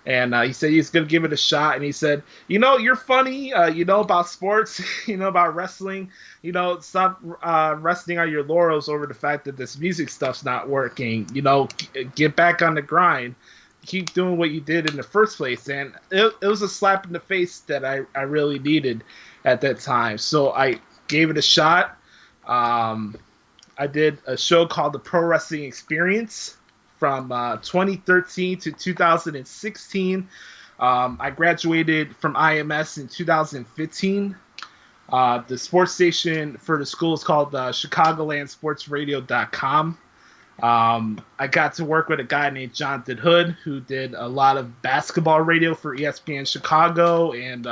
And he said he's going to give it a shot. And he said, you know, you're funny. You know about sports. You know about wrestling. You know, stop resting on your laurels over the fact that this music stuff's not working. You know, get back on the grind. Keep doing what you did in the first place. And it was a slap in the face that I really needed at that time. So I gave it a shot. I did a show called The Pro Wrestling Experience from 2013 to 2016. I graduated from IMS in 2015. The sports station for the school is called ChicagolandSportsRadio.com. I got to work with a guy named Jonathan Hood, who did a lot of basketball radio for ESPN Chicago, and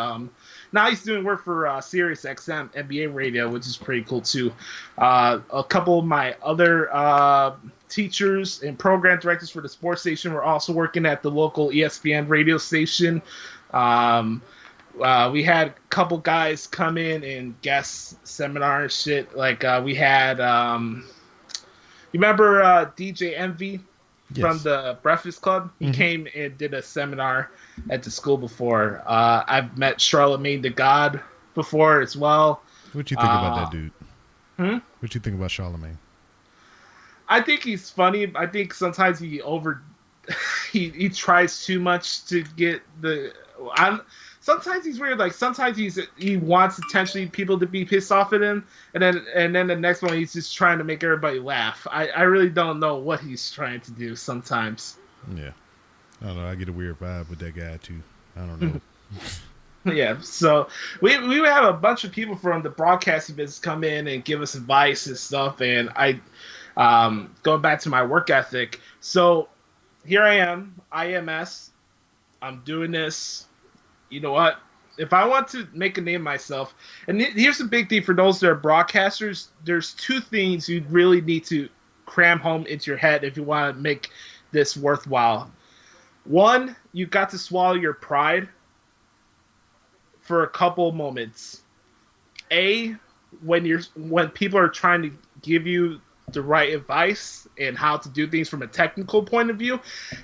now he's doing work for Sirius XM NBA radio, which is pretty cool too. A couple of my other teachers and program directors for the sports station were also working at the local ESPN radio station. We had a couple guys come in and guest seminar and shit. Like we had, you remember DJ Envy from the Breakfast Club? He came and did a seminar at the school before. I've met Charlamagne the God before as well. What you think about that dude? What you think about Charlemagne? I think he's funny. I think sometimes he he tries too much to get the. Sometimes he's weird. Like sometimes he wants attention, people to be pissed off at him, and then the next one he's just trying to make everybody laugh. I really don't know what he's trying to do sometimes. Yeah, I don't know. I get a weird vibe with that guy too. I don't know. Yeah, so we have a bunch of people from the broadcasting business come in and give us advice and stuff, and I going back to my work ethic. So here I am, IMS. I'm doing this. You know what? If I want to make a name myself, and here's the big thing for those that are broadcasters, there's two things you really need to cram home into your head if you want to make this worthwhile. One, you got to swallow your pride for a couple moments. When people are trying to give you the right advice and how to do things from a technical point of view,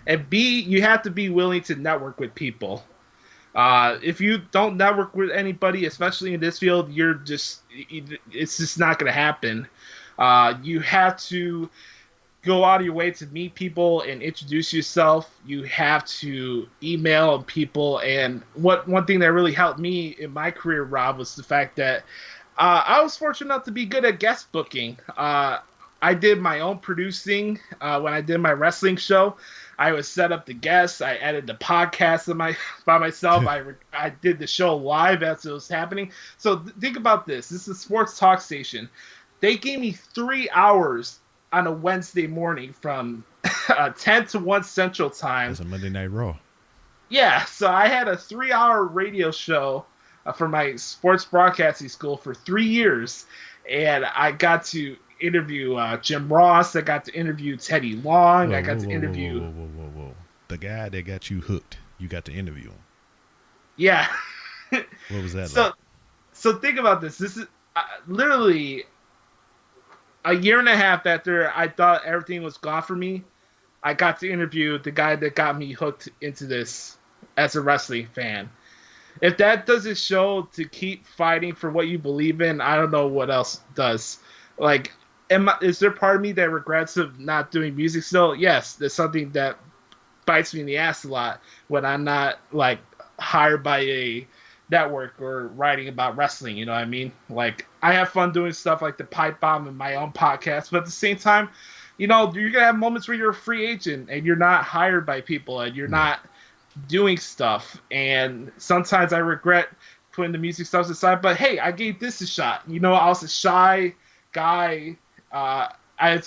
and B, you have to be willing to network with people. If you don't network with anybody, especially in this field, it's just not going to happen. You have to go out of your way to meet people and introduce yourself. You have to email people. And one thing that really helped me in my career, Rob, was the fact that I was fortunate enough to be good at guest booking. I did my own producing when I did my wrestling show. I would set up the guests. I edited the podcast by myself. I did the show live as it was happening. So think about this. This is a sports talk station. They gave me 3 hours on a Wednesday morning from 10 to 1 Central Time. That's a Monday Night Raw. Yeah, so I had a 3-hour radio show for my sports broadcasting school for 3 years. And I got to interview Jim Ross. I got to interview Teddy Long. Whoa. The guy that got you hooked, you got to interview him. Yeah. What was that like? So think about this. This is literally a year and a half after I thought everything was gone for me. I got to interview the guy that got me hooked into this as a wrestling fan. If that doesn't show to keep fighting for what you believe in, I don't know what else does. Like, is there part of me that regrets of not doing music still? Yes, there's something that bites me in the ass a lot when I'm not like hired by a network or writing about wrestling. You know what I mean? Like, I have fun doing stuff like the Pipe Bomb and my own podcast, but at the same time, you know, you're gonna have moments where you're a free agent and you're not hired by people and you're not doing stuff. And sometimes I regret putting the music stuff aside. But hey, I gave this a shot. You know, I was a shy guy. I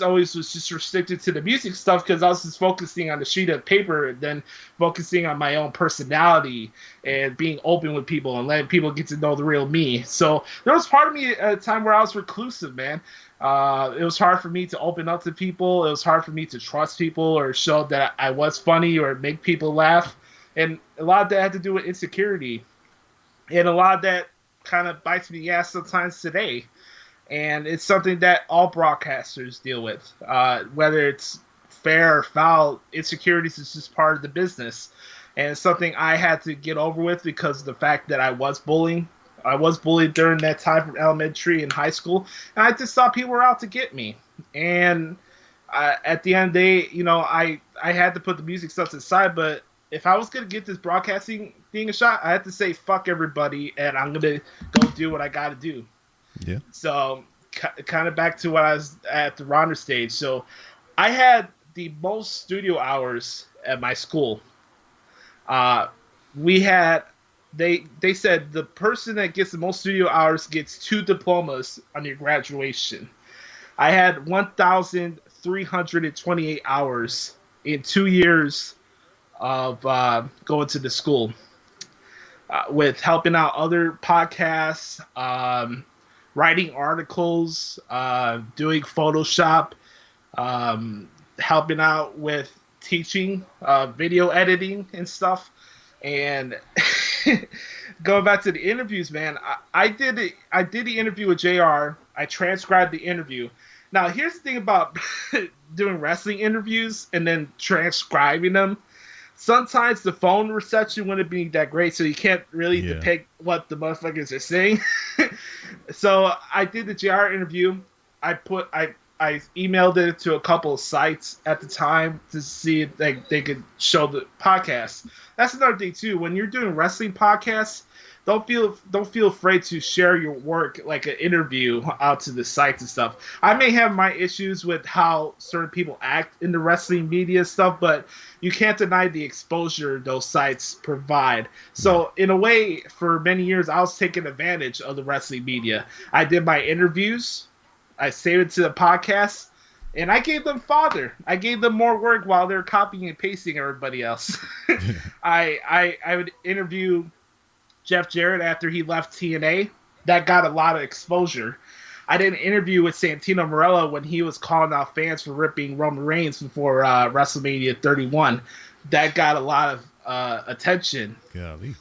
always was just restricted to the music stuff because I was just focusing on the sheet of paper and then focusing on my own personality and being open with people and letting people get to know the real me. So there was part of me at a time where I was reclusive, man. It was hard for me to open up to people. It was hard for me to trust people or show that I was funny or make people laugh. And a lot of that had to do with insecurity. And a lot of that kind of bites me in the ass sometimes today. And it's something that all broadcasters deal with. Whether it's fair or foul, insecurities is just part of the business. And it's something I had to get over with because of the fact that I was bullying. I was bullied during that time from elementary and high school. And I just thought people were out to get me. And at the end of the day, you know, I had to put the music stuff aside. But if I was going to get this broadcasting thing a shot, I had to say fuck everybody. And I'm going to go do what I got to do. Yeah. So kind of back to what I was at the Ronder stage. So I had the most studio hours at my school. We had, they said the person that gets the most studio hours gets 2 diplomas on your graduation. I had 1,328 hours in 2 years of going to the school with helping out other podcasts, writing articles, doing Photoshop, helping out with teaching, video editing and stuff. And going back to the interviews, man, I did the interview with JR. I transcribed the interview. Now, here's the thing about doing wrestling interviews and then transcribing them. sometimes the phone reception wouldn't be that great, so you can't really depict what the motherfuckers are saying. So I did the JR interview. I emailed it to a couple of sites at the time to see if they could show the podcast. That's another thing too. When you're doing wrestling podcasts, don't feel afraid to share your work like an interview out to the sites and stuff. I may have my issues with how certain people act in the wrestling media stuff, but you can't deny the exposure those sites provide. So in a way, for many years, I was taking advantage of the wrestling media. I did my interviews, I saved it to the podcast, and I gave them fodder. I gave them more work while they're copying and pasting everybody else. I would interview Jeff Jarrett after he left TNA. That got a lot of exposure. I did an interview with Santino Marella when he was calling out fans for ripping Roman Reigns before WrestleMania 31. That got a lot of attention. Golly.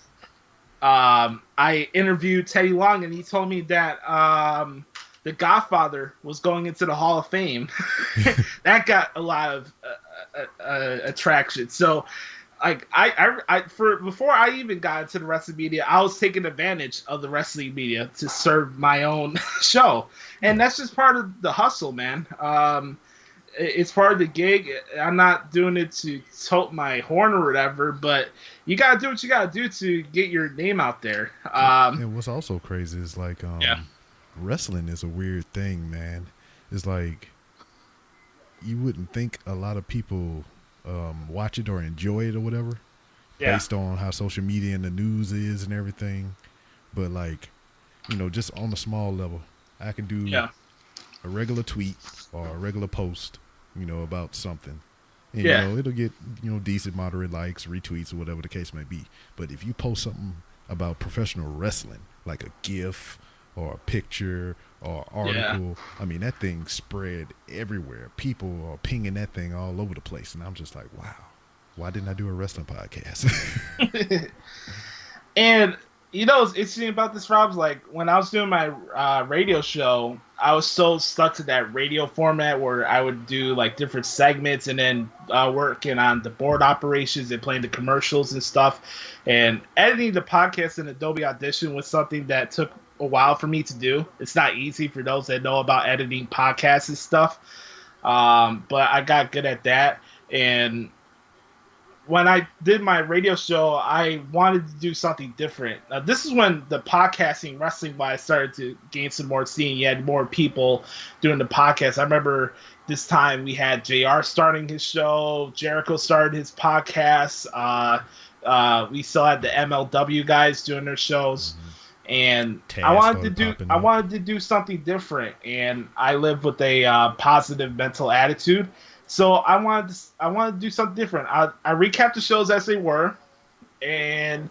I interviewed Teddy Long, and he told me that The Godfather was going into the Hall of Fame. That got a lot of attraction. So, like before I even got into the wrestling media, I was taking advantage of the wrestling media to serve my own show, and that's just part of the hustle, man. It's part of the gig. I'm not doing it to tote my horn or whatever, but you gotta do what you gotta do to get your name out there. And what's also crazy is like, wrestling is a weird thing, man. It's like you wouldn't think a lot of people watch it or enjoy it or whatever, based on how social media and the news is and everything. But like, you know, just on a small level, I can do a regular tweet or a regular post, you know, about something. And, you know, it'll get, you know, decent, moderate likes, retweets, or whatever the case may be. But if you post something about professional wrestling, like a GIF or a picture or article, I mean, that thing spread everywhere. People are pinging that thing all over the place. And I'm just like, wow, why didn't I do a wrestling podcast? And, you know, what's interesting about this, Rob's like, when I was doing my radio show, I was so stuck to that radio format where I would do like different segments and then working on the board operations and playing the commercials and stuff. And editing the podcast in Adobe Audition was something that took a while for me to do. It's not easy for those that know about editing podcasts and stuff. But I got good at that. And when I did my radio show, I wanted to do something different. This is when the podcasting, wrestling-wise, started to gain some more steam. You had more people doing the podcast. I remember this time we had JR starting his show. Jericho started his podcast. We still had the MLW guys doing their shows. And I wanted to do something different. And I live with a positive mental attitude. So I wanted to do something different. I recapped the shows as they were, and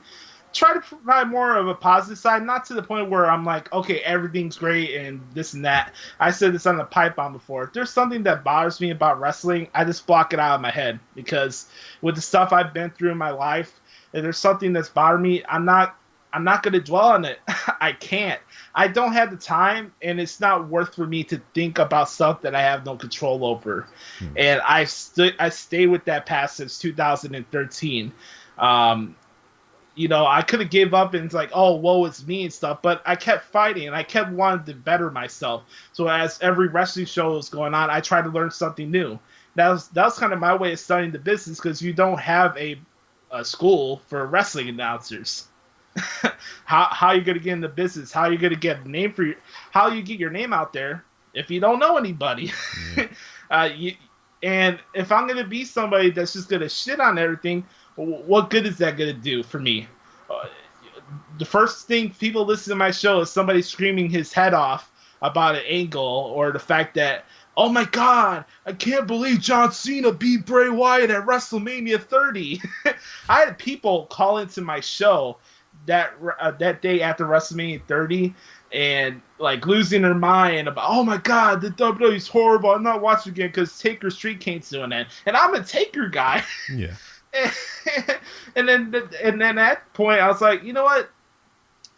try to provide more of a positive side. Not to the point where I'm like, okay, everything's great and this and that. I said this on the pipe bomb before. If there's something that bothers me about wrestling, I just block it out of my head, because with the stuff I've been through in my life, if there's something that's bothering me, I'm not going to dwell on it. I can't. I don't have the time, and it's not worth for me to think about stuff that I have no control over. And I stayed with that path since 2013. You know, I could have gave up and it's like, oh, woe, it's me and stuff, but I kept fighting and I kept wanting to better myself. So as every wrestling show was going on, I tried to learn something new. That was kind of my way of studying the business, because you don't have a school for wrestling announcers. How are you going to get in the business? How are you going to get a name for you? How you get your name out there if you don't know anybody? And if I'm going to be somebody that's just going to shit on everything, what good is that going to do for me? The first thing people listen to my show is somebody screaming his head off about an angle, or the fact that, oh my God, I can't believe John Cena beat Bray Wyatt at WrestleMania 30. I had people call into my show that day after WrestleMania 30 and like losing their mind about, oh my God, the WWE is horrible, I'm not watching again because Taker Street Cane's doing that, and I'm a Taker guy. Yeah. and then at that point I was like, you know what,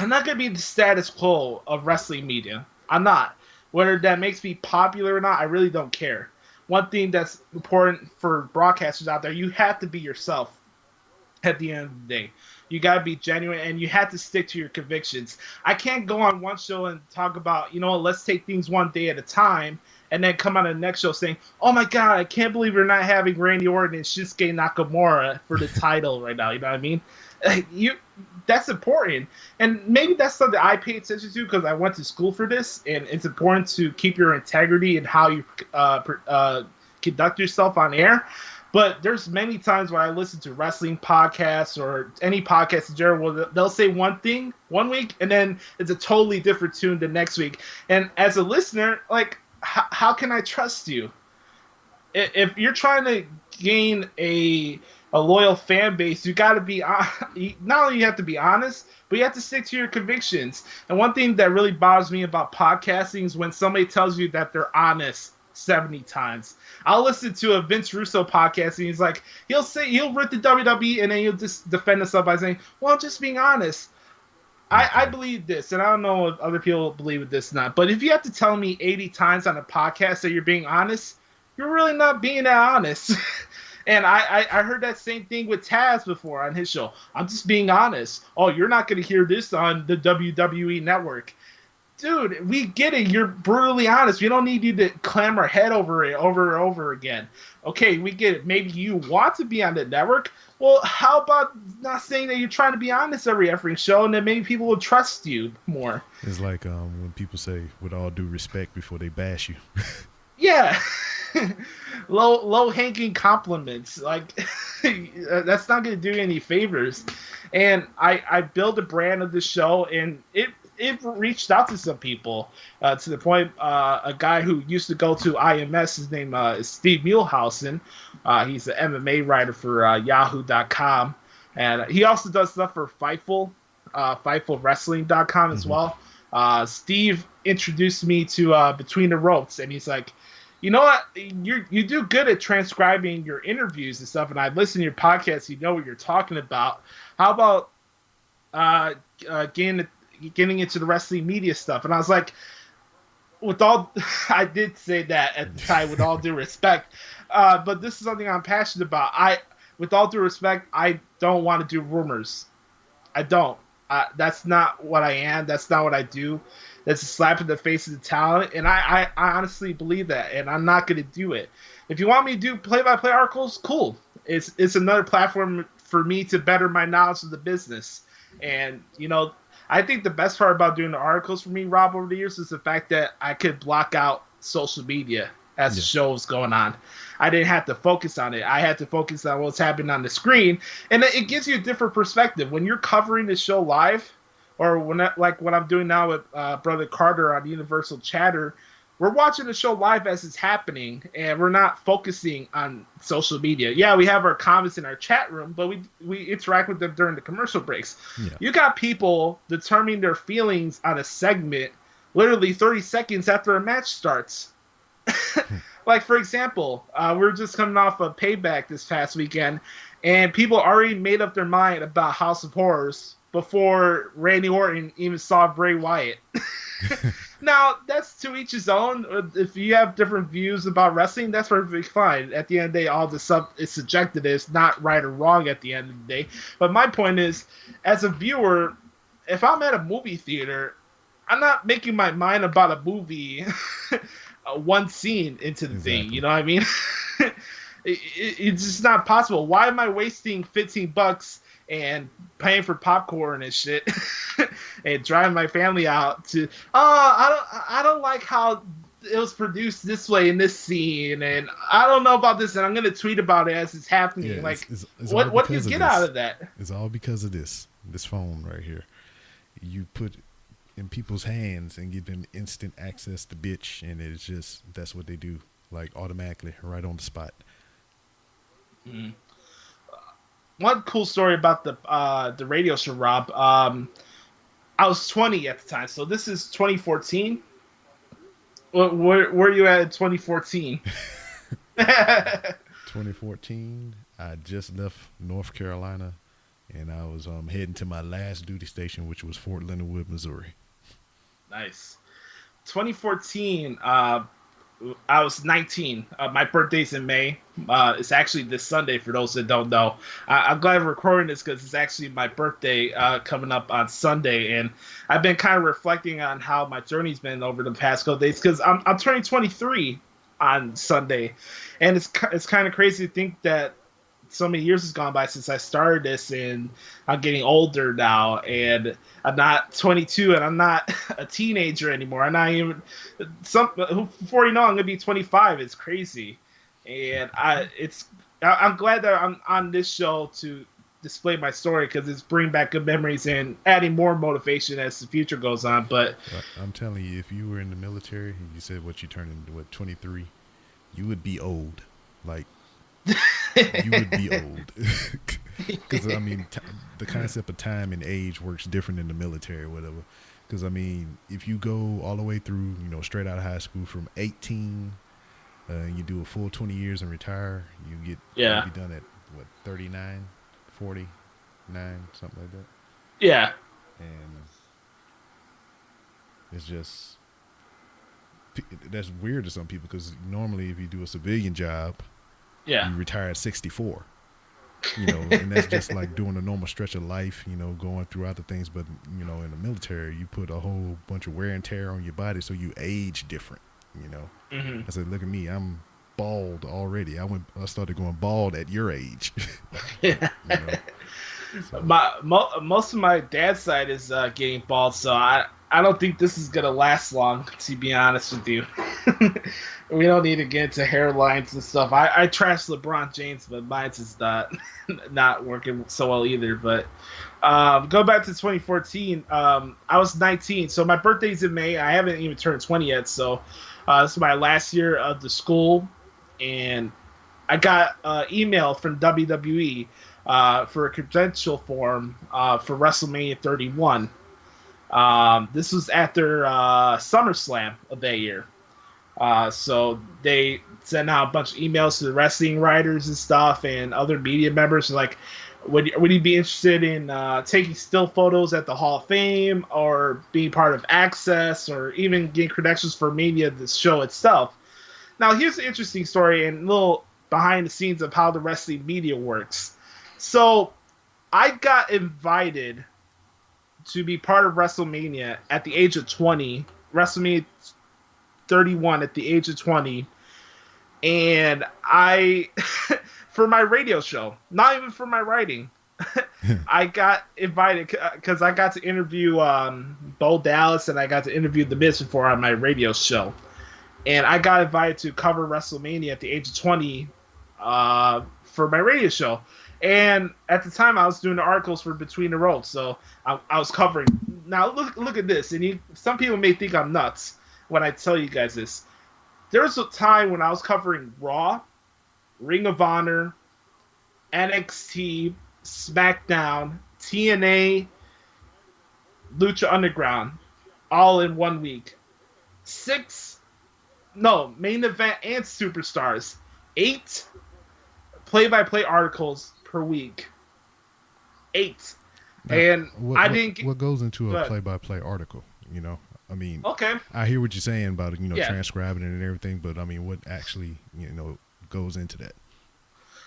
I'm not gonna be the status quo of wrestling media. I'm not. Whether that makes me popular or not, I really don't care. One thing that's important for broadcasters out there, you have to be yourself. at the end of the day. You got to be genuine, and you have to stick to your convictions. I can't go on one show and talk about, let's take things one day at a time, and then come on the next show saying, oh my God, I can't believe we're not having Randy Orton and Shinsuke Nakamura for the title right now. You know what I mean? That's important. And maybe that's something I pay attention to because I went to school for this, and it's important to keep your integrity and how you conduct yourself on air. But there's many times when I listen to wrestling podcasts or any podcast in general where they'll say one thing one week and then it's a totally different tune the next week. And as a listener, like, how can I trust you? If you're trying to gain a loyal fan base, you got to be not only you have to be honest, but you have to stick to your convictions. And one thing that really bothers me about podcasting is when somebody tells you that they're honest 70 times. I'll listen to a Vince Russo podcast and he's like, he'll rip the WWE and then he'll just defend himself by saying, well, I'm just being honest. I believe this, and I don't know if other people believe this or not, but if you have to tell me 80 times on a podcast that you're being honest, you're really not being that honest. And I heard that same thing with Taz before on his show. I'm just being honest. Oh, you're not going to hear this on the WWE network. Dude, we get it. You're brutally honest. We don't need you to clam our head over it over and over again. Okay, we get it. Maybe you want to be on the network. Well, how about not saying that you're trying to be honest every effing show, and then maybe people will trust you more. It's like when people say, with all due respect, before they bash you. Yeah. low hanging compliments. Like, that's not going to do any favors. And I built a brand of the show, and it reached out to some people to the point a guy who used to go to IMS, his name is Steve Muehlhausen. He's an MMA writer for Yahoo.com. And he also does stuff for Fightful, FightfulWrestling.com as well. Steve introduced me to Between the Ropes, and he's like, you know what? You do good at transcribing your interviews and stuff, and I listen to your podcast. You know what you're talking about. How about getting into the wrestling media stuff? And I was like, I did say that at the time with all due respect, but this is something I'm passionate about. With all due respect, I don't want to do rumors. I don't. That's not what I am. That's not what I do. That's a slap in the face of the talent, and I honestly believe that, and I'm not going to do it. If you want me to do play-by-play articles, cool. It's another platform for me to better my knowledge of the business. And, I think the best part about doing the articles for me, Rob, over the years is the fact that I could block out social media as the show was going on. I didn't have to focus on it. I had to focus on what's happening on the screen, and it gives you a different perspective. When you're covering the show live, or like what I'm doing now with Brother Carter on Universal Chatter, we're watching the show live as it's happening, and we're not focusing on social media. Yeah, we have our comments in our chat room, but we interact with them during the commercial breaks. Yeah. You got people determining their feelings on a segment literally 30 seconds after a match starts. Like, for example, we're just coming off of Payback this past weekend, and people already made up their mind about House of Horrors before Randy Orton even saw Bray Wyatt. Now, that's to each his own. If you have different views about wrestling, that's perfectly fine. At the end of the day, all this stuff is subjective. It's not right or wrong at the end of the day. But my point is, as a viewer, if I'm at a movie theater, I'm not making my mind about a movie one scene into the thing. You know what I mean? It's just not possible. Why am I wasting $15 and paying for popcorn and shit and driving my family out to I don't like how it was produced this way in this scene, and I don't know about this, and I'm gonna tweet about it as it's happening. Yeah, like it's what do you get out of that? It's all because of this phone right here. You put in people's hands and give them instant access to bitch, and it's just, that's what they do, like automatically right on the spot. Mm-hmm. One cool story about the radio show, Rob. I was 20 at the time, so this is 2014. Where were you at in 2014? 2014, I just left North Carolina, and I was heading to my last duty station, which was Fort Leonard Wood, Missouri. Nice. 2014, I was 19. My birthday's in May. It's actually this Sunday for those that don't know. I'm glad I'm recording this because it's actually my birthday coming up on Sunday, and I've been kind of reflecting on how my journey's been over the past couple days because I'm turning 23 on Sunday, and it's kind of crazy to think that so many years has gone by since I started this, and I'm getting older now, and I'm not 22, and I'm not a teenager anymore. I'm not even before you know, I'm gonna be 25. It's crazy, and I'm glad that I'm on this show to display my story because it's bringing back good memories and adding more motivation as the future goes on. But I'm telling you, if you were in the military, you said what you turned into 23, you would be old, like. You would be old because I mean the concept of time and age works different in the military or whatever, because I mean if you go all the way through, you know, straight out of high school from 18, you do a full 20 years and retire, you'll be done at what, 39, 49, something like that. Yeah, and it's just that's weird to some people because normally if you do a civilian job, yeah, you retire at 64, you know, and that's just like doing a normal stretch of life, you know, going through other things. But, you know, in the military, you put a whole bunch of wear and tear on your body, so you age different, you know. Mm-hmm. I said, look at me, I'm bald already. I started going bald at your age. Yeah. You know? So. Most of my dad's side is getting bald, so I don't think this is gonna last long, to be honest with you. We don't need to get into hairlines and stuff. I trash LeBron James, but mine's is not working so well either. But go back to 2014. I was 19, so my birthday's in May. I haven't even turned 20 yet, so this is my last year of the school, and I got an email from WWE for a credential form for WrestleMania 31. This was after SummerSlam of that year. So they sent out a bunch of emails to the wrestling writers and stuff and other media members like, would you be interested in taking still photos at the Hall of Fame or being part of Access or even getting credentials for Mania, the show itself? Now, here's an interesting story and a little behind the scenes of how the wrestling media works. So I got invited to be part of WrestleMania at the age of 20, WrestleMania 31 at the age of 20, and I for my radio show, not even for my writing. I got invited because I got to interview Bo Dallas and I got to interview The Miz before on my radio show, and I got invited to cover WrestleMania at the age of 20 for my radio show. And at the time, I was doing the articles for Between the Ropes, so I was covering. Now look at this, and some people may think I'm nuts when I tell you guys this. There was a time when I was covering Raw, Ring of Honor, NXT, SmackDown, TNA, Lucha Underground, all in 1 week. Main event and superstars. 8 play-by-play articles per week. 8. Now, and what goes into a play-by-play article, you know? I mean, okay. I hear what you're saying about it, you know, transcribing it and everything, but I mean, what actually, you know, goes into that?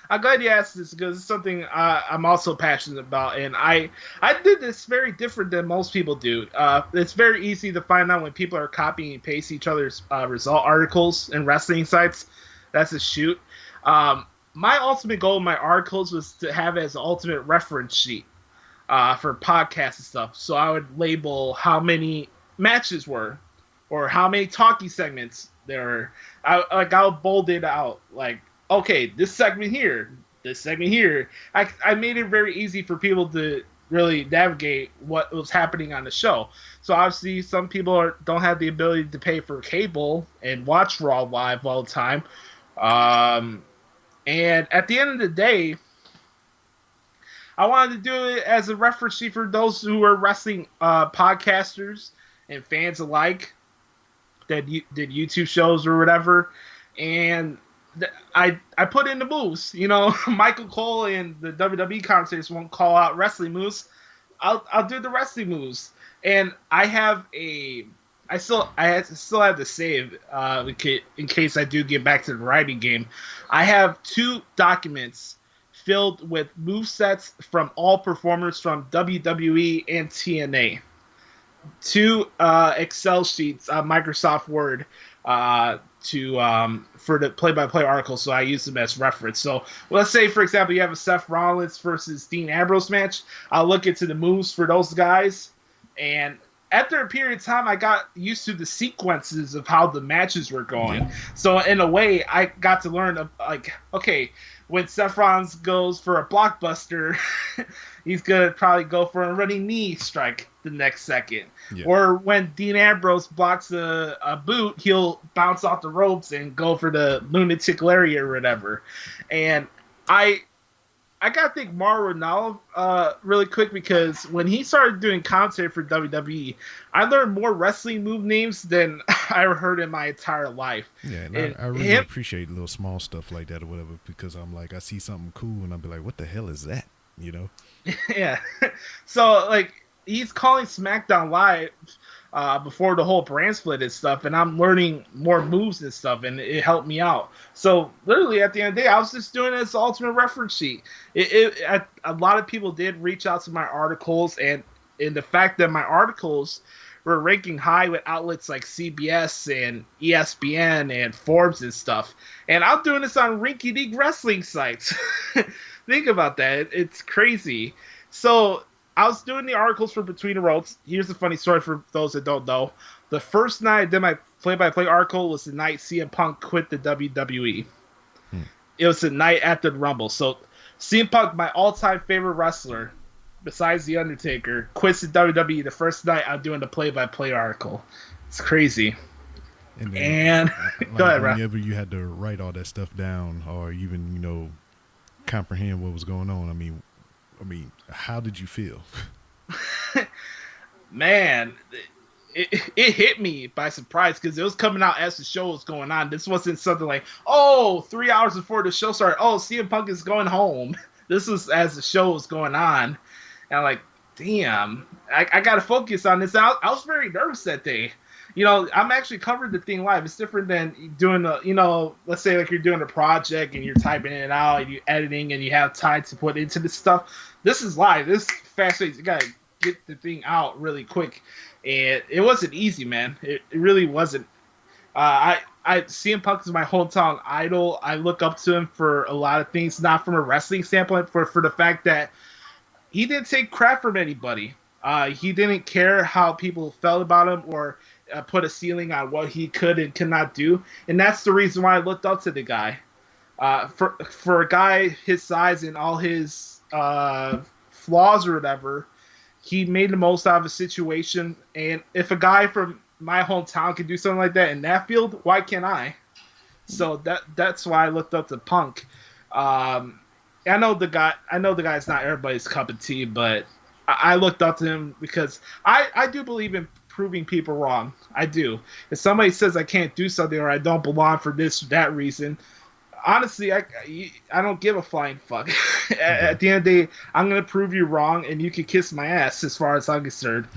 I'm glad you asked this because it's something I'm also passionate about, and I did this very different than most people do. It's very easy to find out when people are copying and pasting each other's result articles in wrestling sites. That's a shoot. My ultimate goal in my articles was to have it as an ultimate reference sheet for podcasts and stuff. So I would label how many matches were, or how many talking segments there were. I'll bold it out, like, okay, this segment here. I made it very easy for people to really navigate what was happening on the show. So obviously some people don't have the ability to pay for cable and watch Raw live all the time. And at the end of the day, I wanted to do it as a reference sheet for those who are wrestling podcasters and fans alike that did YouTube shows or whatever. And I put in the moves. You know, Michael Cole and the WWE commentators won't call out wrestling moves. I'll do the wrestling moves. And I have a still have to save in case I do get back to the writing game. I have 2 documents filled with movesets from all performers from WWE and TNA. 2 Excel sheets, Microsoft Word, for the play-by-play article, so I use them as reference. So let's say, for example, you have a Seth Rollins versus Dean Ambrose match. I'll look into the moves for those guys, and after a period of time, I got used to the sequences of how the matches were going. Yeah. So in a way, I got to learn, like, okay, when Seth Rollins goes for a blockbuster, he's going to probably go for a running knee strike the next second. Yeah. Or when Dean Ambrose blocks a boot, he'll bounce off the ropes and go for the lunatic lariat or whatever. And I got to thank Mauro Ranallo really quick, because when he started doing commentary for WWE, I learned more wrestling move names than I ever heard in my entire life. Yeah, and I really appreciate little small stuff like that or whatever, because I'm like, I see something cool and I'll be like, what the hell is that? You know? Yeah. So, like, he's calling SmackDown Live before the whole brand split and stuff, and I'm learning more moves and stuff, and it helped me out. So literally at the end of the day, I was just doing it as the ultimate reference sheet. A lot of people did reach out to my articles, and in the fact that my articles were ranking high with outlets like CBS and ESPN and Forbes and stuff. And I'm doing this on rinky-dink wrestling sites. Think about that. It's crazy. So I was doing the articles for Between the Ropes. Here's a funny story for those that don't know. The first night I did my play-by-play article was the night CM Punk quit the WWE. It was the night after the Rumble. So CM Punk, my all-time favorite wrestler, besides The Undertaker, quits the WWE the first night I'm doing the play-by-play article. It's crazy. And go ahead, Rob. Whenever you had to write all that stuff down, or even, comprehend what was going on, I mean, how did you feel? Man, it hit me by surprise, because it was coming out as the show was going on. This wasn't something like, 3 hours before the show started, CM Punk is going home. This was as the show was going on. And I'm like, damn, I got to focus on this. I was very nervous that day. I'm actually covering the thing live. It's different than doing let's say like you're doing a project and you're typing it out and you're editing and you have time to put into this stuff. This is live. This is fast-paced. You got to get the thing out really quick. And it wasn't easy, man. It really wasn't. CM Punk is my hometown idol. I look up to him for a lot of things, not from a wrestling standpoint, for the fact that he didn't take crap from anybody. He didn't care how people felt about him or put a ceiling on what he could and could not do. And that's the reason why I looked up to the guy. For a guy his size and all his flaws or whatever, he made the most out of a situation. And if a guy from my hometown can do something like that in that field, why can't I? So that's why I looked up to Punk. I know the guy's not everybody's cup of tea, but I looked up to him because I do believe in proving people wrong. I do. If somebody says I can't do something or I don't belong for this or that reason, honestly, I don't give a flying fuck. At the end of the day, I'm going to prove you wrong, and you can kiss my ass as far as I'm concerned.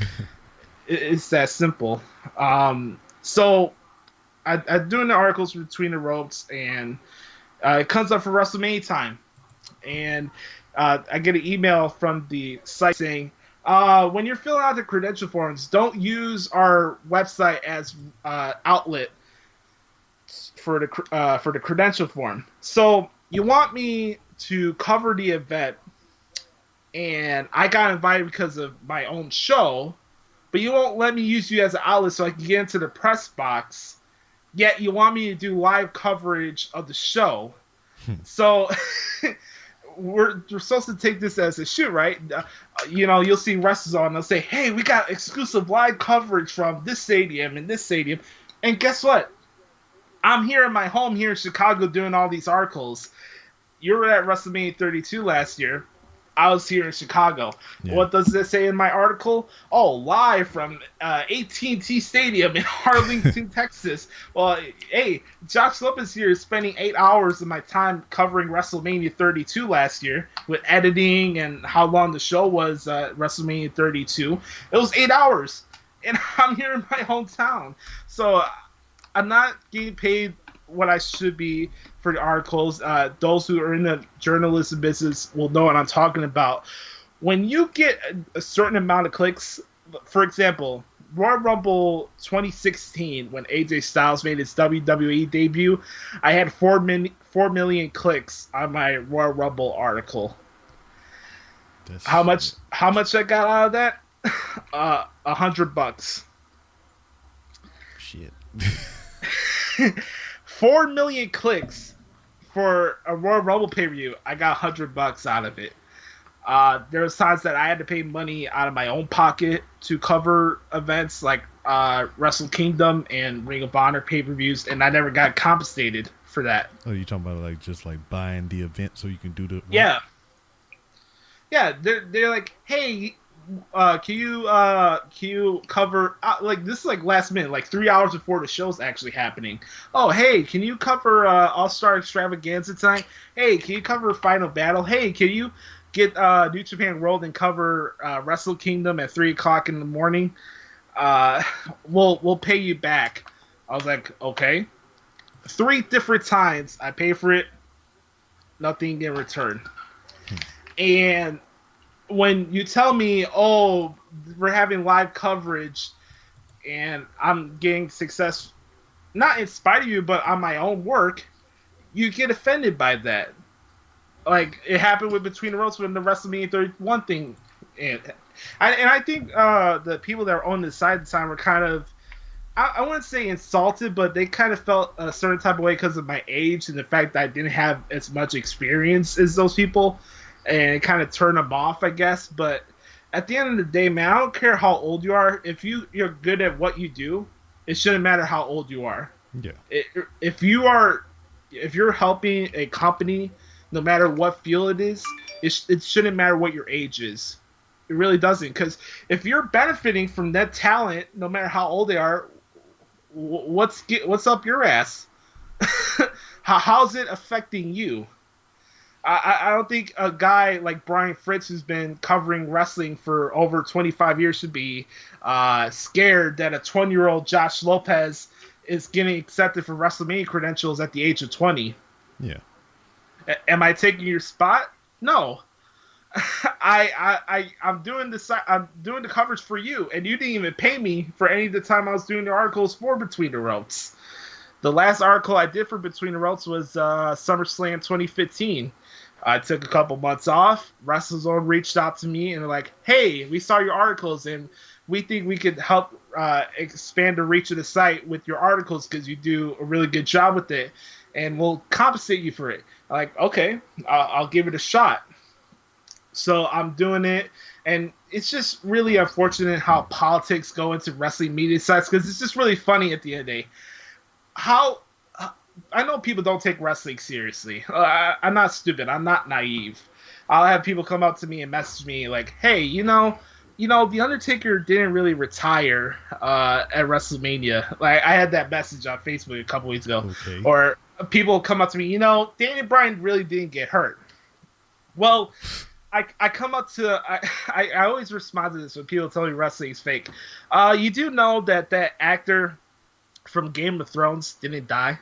It's that simple. So I'm doing the articles Between the Ropes, and it comes up for WrestleMania time. And I get an email from the site saying, when you're filling out the credential forms, don't use our website as outlet for the credential form. So you want me to cover the event, and I got invited because of my own show, but you won't let me use you as an outlet so I can get into the press box, yet you want me to do live coverage of the show. So we're supposed to take this as a shoot, right? You'll see wrestlers on, they'll say, hey, we got exclusive live coverage from this stadium and this stadium. And guess what? I'm here in my home here in Chicago doing all these articles. You were at WrestleMania 32 last year. I was here in Chicago. Yeah. What does it say in my article? Live from AT&T Stadium in Arlington, Texas. Well, hey, Josh Lopez here is spending 8 hours of my time covering WrestleMania 32 last year with editing and how long the show was at WrestleMania 32. It was 8 hours. and I'm here in my hometown, so I'm not getting paid what I should be for the articles. Those who are in the journalism business will know what I'm talking about. When you get a certain amount of clicks, for example, Royal Rumble 2016, when AJ Styles made his WWE debut, I had 4 million clicks on my Royal Rumble article. How much I got out of that? $100. Shit. 4 million clicks for a Royal Rumble pay-per-view. I got $100 out of it. There was times that I had to pay money out of my own pocket to cover events like Wrestle Kingdom and Ring of Honor pay-per-views, and I never got compensated for that. Oh, you talking about like just like buying the event so you can do the work? Yeah. They're like, hey, can you cover like this is like last minute, like 3 hours before the show's actually happening. Oh, hey, can you cover All-Star Extravaganza tonight? Hey, can you cover Final Battle? Hey, can you get New Japan World and cover Wrestle Kingdom at 3:00 in the morning? We'll pay you back. I was like, okay. 3 different times I pay for it, nothing in return. And when you tell me, oh, we're having live coverage and I'm getting success, not in spite of you, but on my own work, you get offended by that. Like, it happened with Between the Ropes when the WrestleMania 31 thing. And I think the people that were on the side at the time were kind of, I wouldn't say insulted, but they kind of felt a certain type of way because of my age and the fact that I didn't have as much experience as those people. And it kind of turned them off, I guess. But at the end of the day, man, I don't care how old you are. If you're good at what you do, it shouldn't matter how old you are. Yeah. If you're helping a company, no matter what field it is, it shouldn't matter what your age is. It really doesn't. Because if you're benefiting from that talent, no matter how old they are, what's up your ass? How's it affecting you? I don't think a guy like Brian Fritz, who's been covering wrestling for over 25 years, should be scared that a 20-year-old Josh Lopez is getting accepted for WrestleMania credentials at the age of 20. Yeah. Am I taking your spot? No. I'm doing the coverage for you, and you didn't even pay me for any of the time I was doing the articles for Between the Ropes. The last article I did for Between the Ropes was SummerSlam 2015. I took a couple months off. WrestleZone reached out to me and they're like, hey, we saw your articles and we think we could help expand the reach of the site with your articles because you do a really good job with it, and we'll compensate you for it. I'm like, okay, I'll give it a shot. So I'm doing it, and it's just really unfortunate how politics go into wrestling media sites because it's just really funny at the end of the day. I know people don't take wrestling seriously. I'm not stupid. I'm not naive. I'll have people come up to me and message me like, hey, you know, The Undertaker didn't really retire at WrestleMania. Like, I had that message on Facebook a couple weeks ago. Okay. Or people come up to me, Daniel Bryan really didn't get hurt. Well, I come up to I always respond to this when people tell me wrestling is fake. You do know that actor from Game of Thrones didn't die?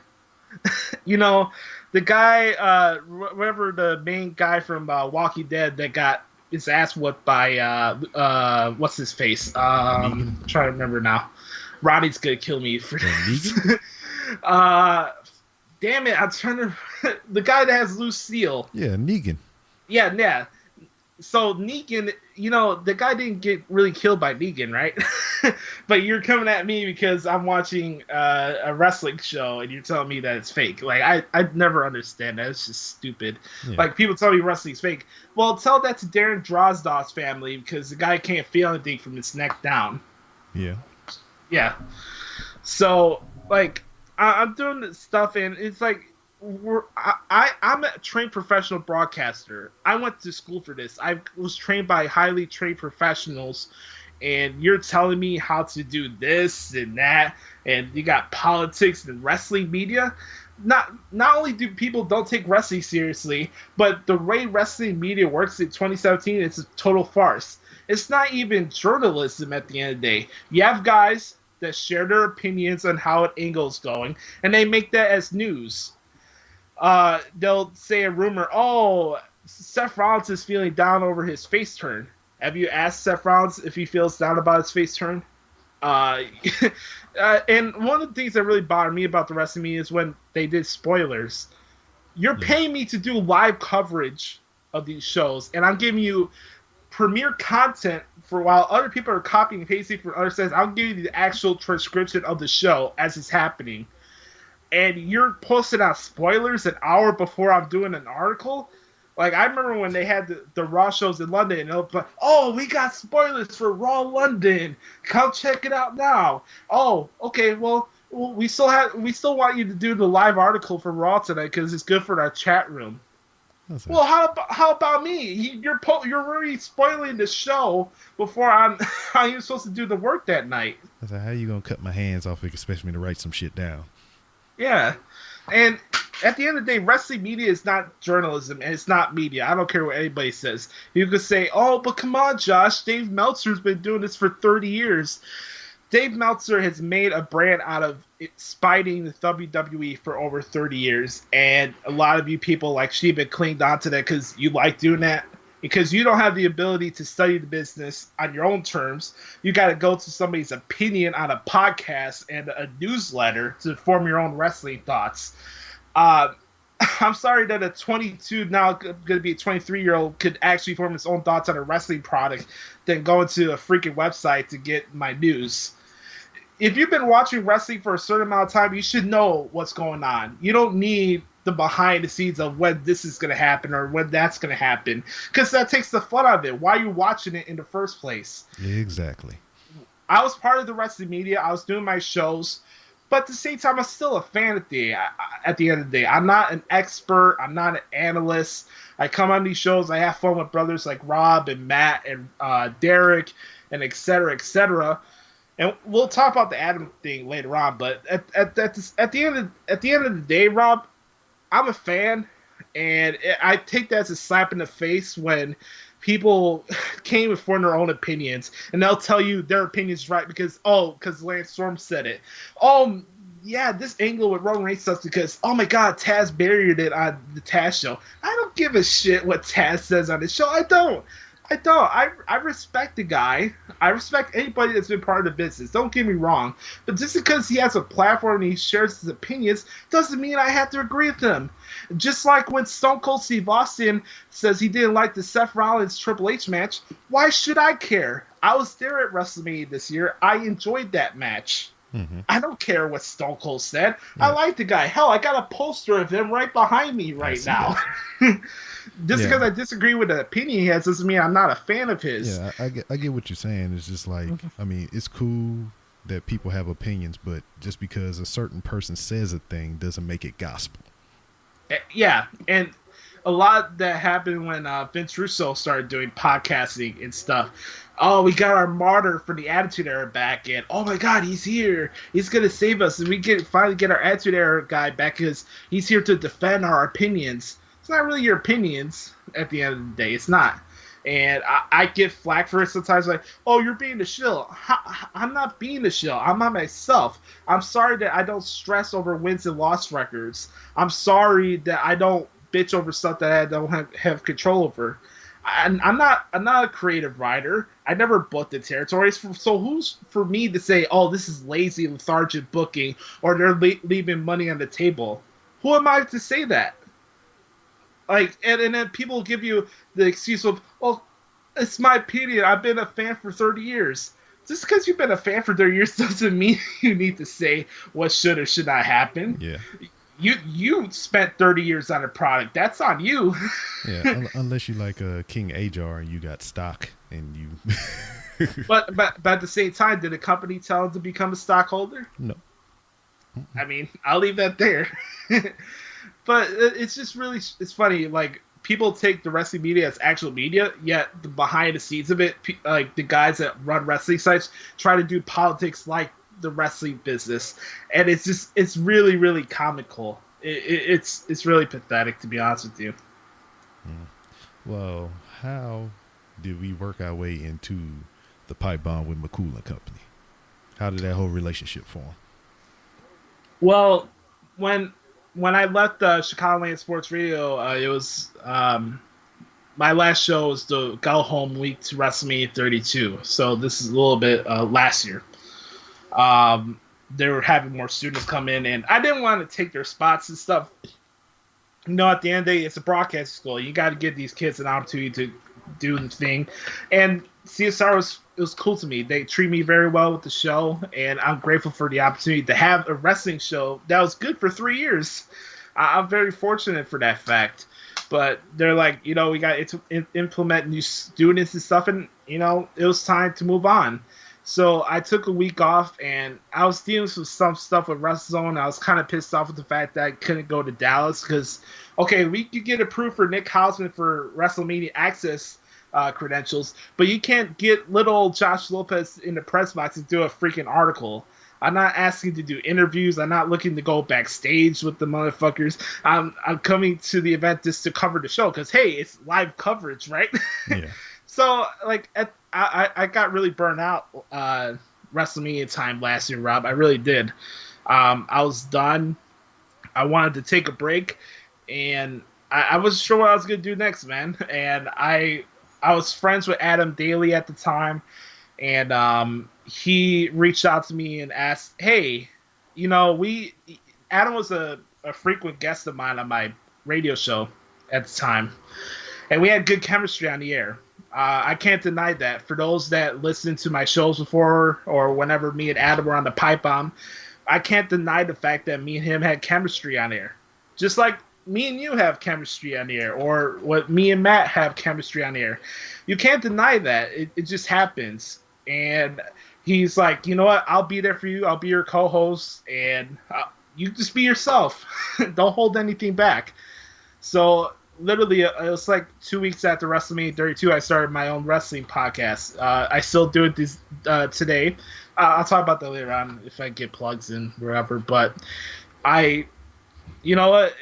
The guy, whatever, the main guy from Walking Dead that got his ass whooped by what's his face? I'm trying to remember now. Roddy's gonna kill me for Negan. Damn it! I'm trying to. The guy that has Lucille. Yeah, Negan. Yeah. So Negan, the guy didn't get really killed by Negan, right? But you're coming at me because I'm watching a wrestling show and you're telling me that it's fake. Like, I never understand that. It's just stupid. Yeah. Like, people tell me wrestling's fake. Well, tell that to Darren Drozdow's family because the guy can't feel anything from his neck down. Yeah. Yeah. So, like, I'm doing this stuff and it's like, I'm a trained professional broadcaster. I went to school for this. I was trained by highly trained professionals, and you're telling me how to do this and that, and you got politics and wrestling media. Not only do people don't take wrestling seriously, but the way wrestling media works in 2017, it's a total farce. It's not even journalism at the end of the day. You have guys that share their opinions on how an angle's going, and they make that as news. They'll say a rumor, oh, Seth Rollins is feeling down over his face turn. Have you asked Seth Rollins if he feels down about his face turn? And one of the things that really bothered me about the wrestling media is when they did spoilers. You're paying me to do live coverage of these shows, and I'm giving you premiere content for while other people are copying and pasting from other sites. I'll give you the actual transcription of the show as it's happening. And you're posting out spoilers an hour before I'm doing an article? Like, I remember when they had the Raw shows in London, and they'll be like, oh, we got spoilers for Raw London. Come check it out now. Oh, okay, well, we still want you to do the live article for Raw tonight because it's good for our chat room. Well, how about me? You're already spoiling the show before I'm even supposed to do the work that night. I said, how are you gonna cut my hands off if you expect me to write some shit down? Yeah, and at the end of the day, wrestling media is not journalism, and it's not media. I don't care what anybody says. You could say, oh, but come on, Josh, Dave Meltzer's been doing this for 30 years. Dave Meltzer has made a brand out of spiting the WWE for over 30 years, and a lot of you people like Sheba clinged on to that because you like doing that. Because you don't have the ability to study the business on your own terms. You got to go to somebody's opinion on a podcast and a newsletter to form your own wrestling thoughts. I'm sorry that a 22, now going to be a 23-year-old, could actually form his own thoughts on a wrestling product than going to a freaking website to get my news. If you've been watching wrestling for a certain amount of time, you should know what's going on. You don't need the behind the scenes of when this is going to happen or when that's going to happen, because that takes the fun out of it. Why are you watching it in the first place? Exactly. I was part of the wrestling media. I was doing my shows, but at the same time, I'm still a fan at the end of the day. I'm not an expert. I'm not an analyst. I come on these shows. I have fun with brothers like Rob and Matt and Derek and et cetera, et cetera. And we'll talk about the Adam thing later on. But at the end of the day, Rob, I'm a fan, and I take that as a slap in the face when people can't even form their own opinions, and they'll tell you their opinion's right because Lance Storm said it. Oh, yeah, this angle with Roman Reigns sucks because, oh my God, Taz buried it on the Taz show. I don't give a shit what Taz says on his show. I don't. I respect the guy. I respect anybody that's been part of the business. Don't get me wrong. But just because he has a platform and he shares his opinions doesn't mean I have to agree with him. Just like when Stone Cold Steve Austin says he didn't like the Seth Rollins Triple H match, why should I care? I was there at WrestleMania this year. I enjoyed that match. Mm-hmm. I don't care what Stone Cold said. Yeah. I like the guy. Hell, I got a poster of him right behind me right now. Just because I disagree with the opinion he has doesn't mean I'm not a fan of his. Yeah, I get what you're saying. It's just like, I mean, it's cool that people have opinions, but just because a certain person says a thing doesn't make it gospel. Yeah, and a lot that happened when Vince Russo started doing podcasting and stuff. Oh, we got our martyr for the Attitude Era back, and oh my God, he's here. He's gonna save us, and we finally get our Attitude Era guy back because he's here to defend our opinions. It's not really your opinions at the end of the day. It's not. And I get flack for it sometimes, like, oh, you're being the shill. I'm not being the shill. I'm not myself. I'm sorry that I don't stress over wins and loss records. I'm sorry that I don't bitch over stuff that I don't have control over. I'm not a creative writer. I never booked the territories. So who's for me to say, oh, this is lazy, lethargic booking, or they're leaving money on the table? Who am I to say that? Like, and then people give you the excuse of, well, it's my opinion. I've been a fan for 30 years. Just because you've been a fan for 30 years doesn't mean you need to say what should or should not happen. Yeah. You spent 30 years on a product. That's on you. Yeah, unless you like King Ajar and you got stock and you. but at the same time, did the company tell him to become a stockholder? No. I mean, I'll leave that there. But it's just really, it's funny, like, people take the wrestling media as actual media, yet the behind the scenes of it, like the guys that run wrestling sites try to do politics like the wrestling business, and it's really, really comical. It's really pathetic, to be honest with you. Well, how did we work our way into the pipe bomb with McCool and Company? How did that whole relationship form? Well, when I left Chicagoland Sports Radio, it was my last show was the go home week to WrestleMania 32. So this is a little bit last year. They were having more students come in, and I didn't want to take their spots and stuff. You know, at the end of the day, it's a broadcast school. You got to give these kids an opportunity to do the thing. And CSR was cool to me. They treat me very well with the show, and I'm grateful for the opportunity to have a wrestling show that was good for 3 years. I'm very fortunate for that fact. But they're like, you know, we got to implement new students and stuff, and, you know, it was time to move on. So I took a week off, and I was dealing with some stuff with WrestleZone. I was kind of pissed off with the fact that I couldn't go to Dallas because, okay, we could get approved for Nick Hausman for WrestleMania Access credentials, but you can't get little old Josh Lopez in the press box to do a freaking article. I'm not asking to do interviews. I'm not looking to go backstage with the motherfuckers. I'm coming to the event just to cover the show because, hey, it's live coverage, right? Yeah. So, like, I got really burnt out WrestleMania time last year, Rob. I really did. I was done. I wanted to take a break, and I wasn't sure what I was going to do next, man. And I was friends with Adam Daly at the time, and he reached out to me and asked, hey, you know, Adam was a frequent guest of mine on my radio show at the time, and we had good chemistry on the air. I can't deny that. For those that listened to my shows before or whenever me and Adam were on the pipe bomb, I can't deny the fact that me and him had chemistry on air. Just like me and you have chemistry on the air, or what me and Matt have chemistry on the air. You can't deny that. It just happens. And he's like, you know what? I'll be there for you. I'll be your co-host, and you just be yourself. Don't hold anything back. So literally, it was like 2 weeks after WrestleMania 32, I started my own wrestling podcast. I still do it today. I'll talk about that later on if I get plugs in, wherever. But you know what?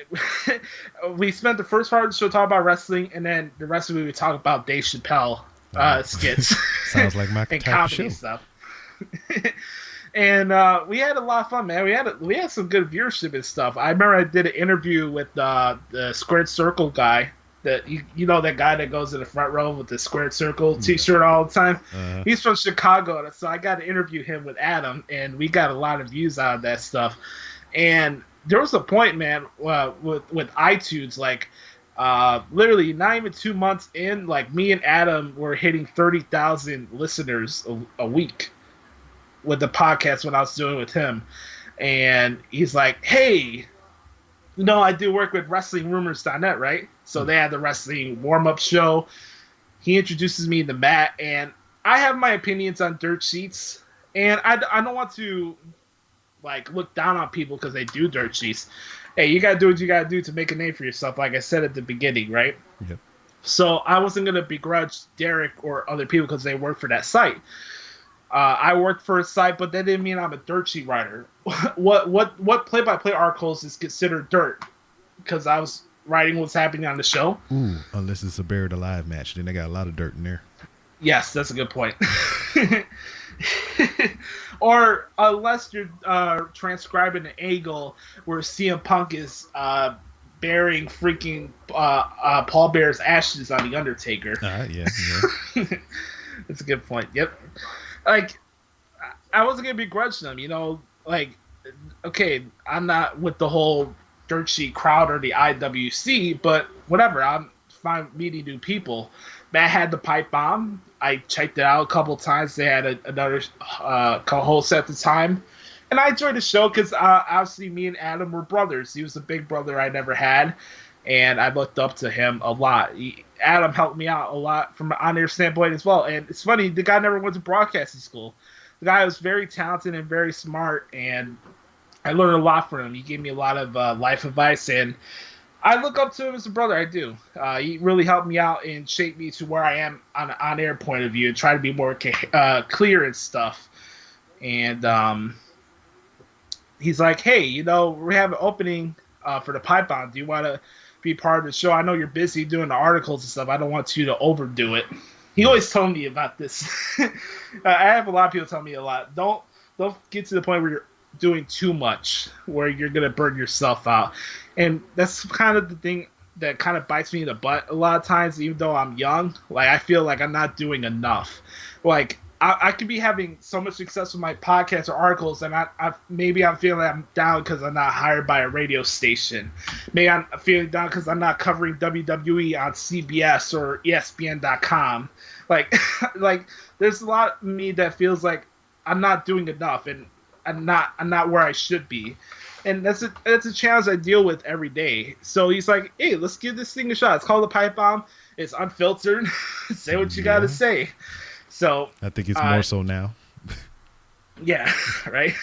We spent the first part of the show talking about wrestling, and then the rest of it we talk about Dave Chappelle skits. Sounds like my and type comedy of show. stuff. And we had a lot of fun, man. We had some good viewership and stuff. I remember I did an interview with the Squared Circle guy. That you know, that guy that goes in the front row with the Squared Circle T-shirt all the time. He's from Chicago, so I got to interview him with Adam, and we got a lot of views out of that stuff. And there was a point, man, with iTunes, like literally not even 2 months in, like me and Adam were hitting 30,000 listeners a week with the podcast when I was doing it with him. And he's like, hey, you know, I do work with WrestlingRumors.net, right? So they had the wrestling warm-up show. He introduces me to Matt, and I have my opinions on dirt sheets, and I don't want to like look down on people because they do dirt sheets. Hey, you gotta do what you gotta do to make a name for yourself, like I said at the beginning, right? Yep. So I wasn't gonna begrudge Derek or other people because they work for that site. I worked for a site, but that didn't mean I'm a dirt sheet writer. What play-by-play articles is considered dirt? Because I was writing what's happening on the show. Ooh, unless it's a buried alive match, then they got a lot of dirt in there. Yes, that's a good point. Or unless you're transcribing an angle where CM Punk is burying freaking Paul Bear's ashes on The Undertaker. Yeah. That's a good point. Yep. Like, I wasn't going to begrudge them, you know? Like, okay, I'm not with the whole dirt sheet crowd or the IWC, but whatever. I'm fine meeting new people. Matt had the pipe bomb. I checked it out a couple times. They had another co-host at the time. And I enjoyed the show because obviously me and Adam were brothers. He was a big brother I never had, and I looked up to him a lot. Adam helped me out a lot from an on-air standpoint as well. And it's funny, the guy never went to broadcasting school. The guy was very talented and very smart, and I learned a lot from him. He gave me a lot of life advice, and I look up to him as a brother. I do. He really helped me out and shaped me to where I am on an on-air point of view and try to be more clear and stuff. And he's like, hey, you know, we have an opening for the pipe bomb. Do you want to be part of the show? I know you're busy doing the articles and stuff. I don't want you to overdo it. He always told me about this. I have a lot of people tell me a lot. Don't get to the point where you're doing too much, where you're gonna burn yourself out. And that's kind of the thing that kind of bites me in the butt a lot of times. Even though I'm young, like I feel like I'm not doing enough. Like I could be having so much success with my podcasts or articles, and maybe I'm feeling I'm down because I'm not hired by a radio station. Maybe I'm feeling down because I'm not covering WWE on CBS or ESPN.com. Like, like there's a lot of me that feels like I'm not doing enough, and I'm not where I should be. And that's a challenge I deal with every day. So he's like, hey, let's give this thing a shot. It's called the Pipe Bomb. It's unfiltered. Say what you got to say. So I think it's more so now. Yeah, right.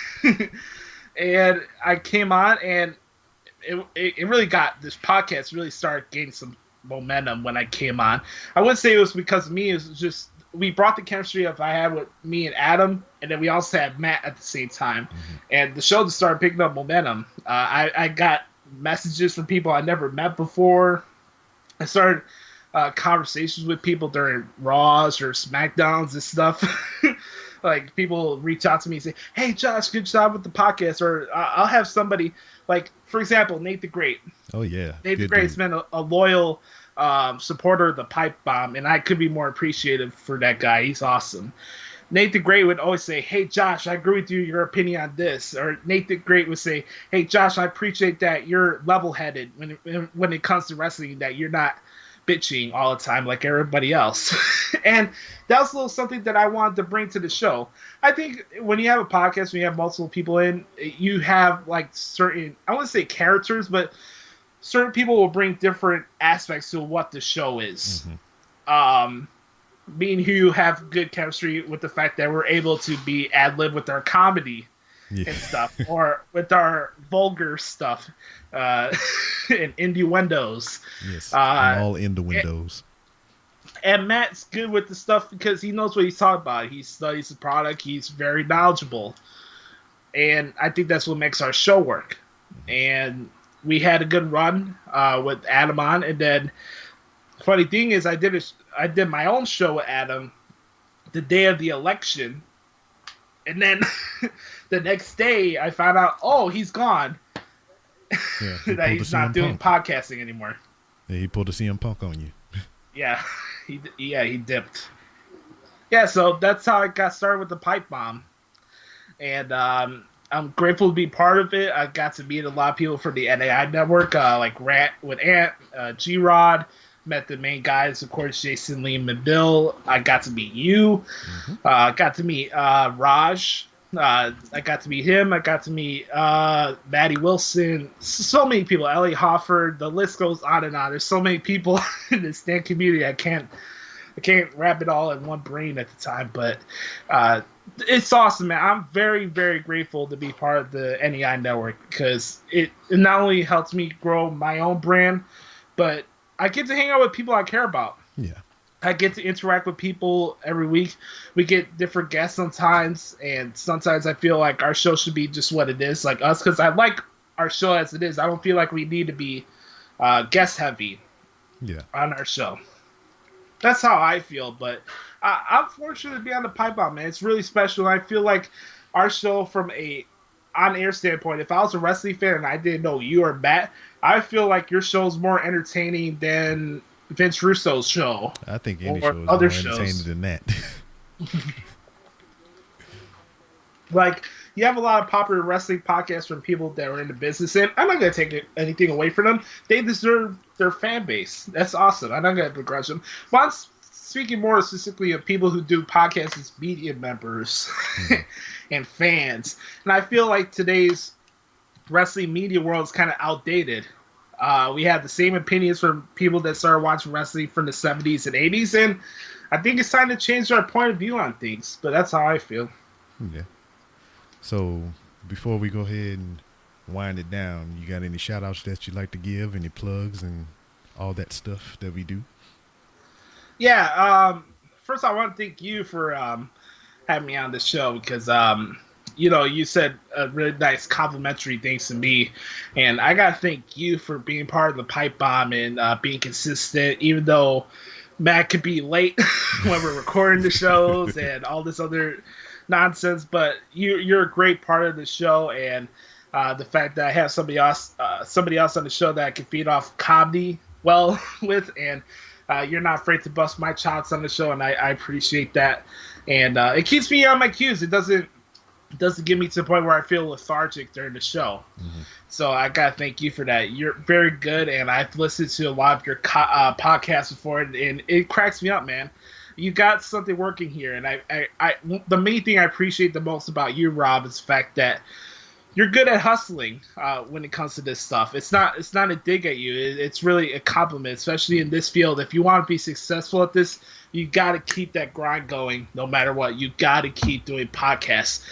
And I came on, and it really got this podcast really started gaining some momentum when I came on. I wouldn't say it was because of me. It was just we brought the chemistry up I had with me and Adam, and then we also had Matt at the same time. And the show just started picking up momentum. I got messages from people I never met before. I started conversations with people during Raws or SmackDowns and stuff. Like people reach out to me and say, hey Josh, good job with the podcast. Or I'll have somebody like, for example, Nate the Great. Oh yeah. Nate the Great's been a loyal supporter of the Pipe Bomb, and I could be more appreciative for that guy. He's awesome. Nate the Great would always say, hey Josh, I agree with you, your opinion on this. Or Nate the Great would say, hey Josh, I appreciate that you're level-headed when it comes to wrestling, that you're not bitching all the time like everybody else. And that was a little something that I wanted to bring to the show. I think when you have a podcast, when you have multiple people in, you have like certain, I wouldn't say characters, but certain people will bring different aspects to what the show is. Me and Hugh have good chemistry with the fact that we're able to be ad-lib with our comedy and stuff, or with our vulgar stuff, and innuendos. Yes, all innuendos. And Matt's good with the stuff because he knows what he's talking about. He studies the product. He's very knowledgeable. And I think that's what makes our show work. And we had a good run with Adam on. And then funny thing is I did my own show with Adam the day of the election. And then the next day I found out, oh, he's gone. Yeah, that he's not doing podcasting anymore. Yeah, he pulled a CM Punk on you. Yeah, he dipped. Yeah, so that's how I got started with the Pipe Bomb. And I'm grateful to be part of it. I got to meet a lot of people from the NAI network, like Rat with Ant, G-Rod. Met the main guys, of course, Jason, Liam, and Bill. I got to meet you. Got to meet Raj. I got to meet him. I got to meet Maddie Wilson. So many people. Ellie Hofford. The list goes on and on. There's so many people in the stand community. I can't wrap it all in one brain at the time. But it's awesome, man. I'm very, very grateful to be part of the NEI network because it not only helps me grow my own brand, but I get to hang out with people I care about. Yeah. I get to interact with people every week. We get different guests sometimes, and sometimes I feel like our show should be just what it is, like us, because I like our show as it is. I don't feel like we need to be guest heavy on our show. That's how I feel, but I'm fortunate to be on the Pipe Bomb, man. It's really special. I feel like our show from a on-air standpoint, if I was a wrestling fan and I didn't know you or Matt, I feel like your show is more entertaining than Vince Russo's show. I think any show is other more entertaining than that. Like, you have a lot of popular wrestling podcasts from people that are in the business, and I'm not going to take anything away from them. They deserve their fan base. That's awesome. I'm not going to begrudge them. But I'm speaking more specifically of people who do podcasts as media members and fans. And I feel like today's wrestling media world is kind of outdated. We have the same opinions from people that started watching wrestling from the 70s and 80s, and I think it's time to change our point of view on things. But that's how I feel. Yeah. So before we go ahead and wind it down, you got any shout outs that you'd like to give, any plugs and all that stuff that we do? Yeah. First, I want to thank you for having me on the show because, you said really nice complimentary things to me. And I got to thank you for being part of the Pipe Bomb and being consistent, even though Matt could be late when we're recording the shows and all this other nonsense, but you're a great part of the show, and the fact that I have somebody else on the show that I can feed off comedy well with, and you're not afraid to bust my chops on the show, and I appreciate that. And it keeps me on my cues. It doesn't get me to the point where I feel lethargic during the show. Mm-hmm. So I gotta thank you for that. You're very good, and I've listened to a lot of your podcasts before, and it cracks me up, man. You got something working here, and I the main thing I appreciate the most about you, Rob, is the fact that you're good at hustling when it comes to this stuff. It's not a dig at you. It's really a compliment, especially in this field. If you want to be successful at this, you got to keep that grind going no matter what. You got to keep doing podcasts.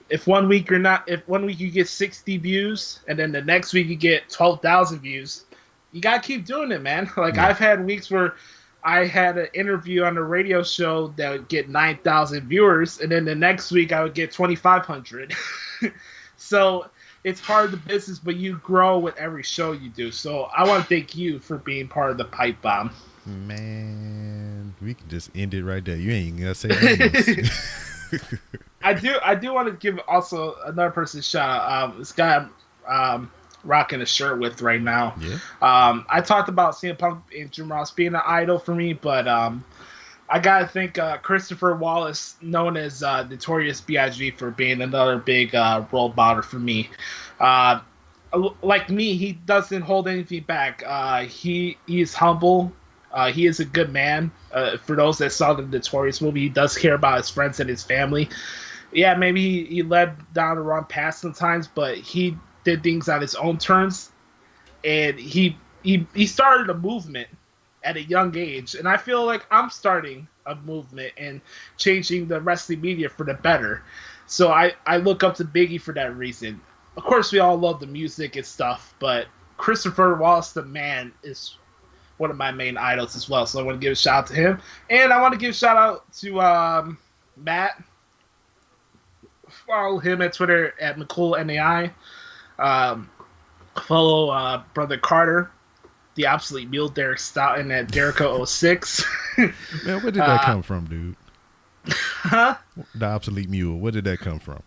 If one week you get 60 views and then the next week you get 12,000 views, you got to keep doing it, man. Like, yeah. I've had weeks where I had an interview on a radio show that would get 9,000 viewers, and then the next week I would get 2,500. So it's part of the business, but you grow with every show you do. So I want to thank you for being part of the Pipe Bomb. Man, we can just end it right there. You ain't gonna say anything else. I do want to give also another person a shout out. This guy I'm rocking a shirt with right now. Yeah. I talked about CM Punk and Jim Ross being an idol for me, but I gotta thank Christopher Wallace, known as Notorious B.I.G., for being another big role model for me. Like me, he doesn't hold anything back. He is humble. He is a good man. For those that saw the Notorious movie, he does care about his friends and his family. Yeah, maybe he led down the wrong path sometimes, but he did things on his own terms, and he started a movement at a young age, and I feel like I'm starting a movement and changing the wrestling media for the better. So I look up to Biggie for that reason. Of course, we all love the music and stuff, but Christopher Wallace, the man, is one of my main idols as well. So I want to give a shout out to him, and I want to give a shout out to Matt. Follow him at Twitter at McCoolNAI. Follow Brother Carter, the Obsolete Mule, Derek Stoughton at Derico06. Man, where did that come from, dude? Huh? The Obsolete Mule. Where did that come from?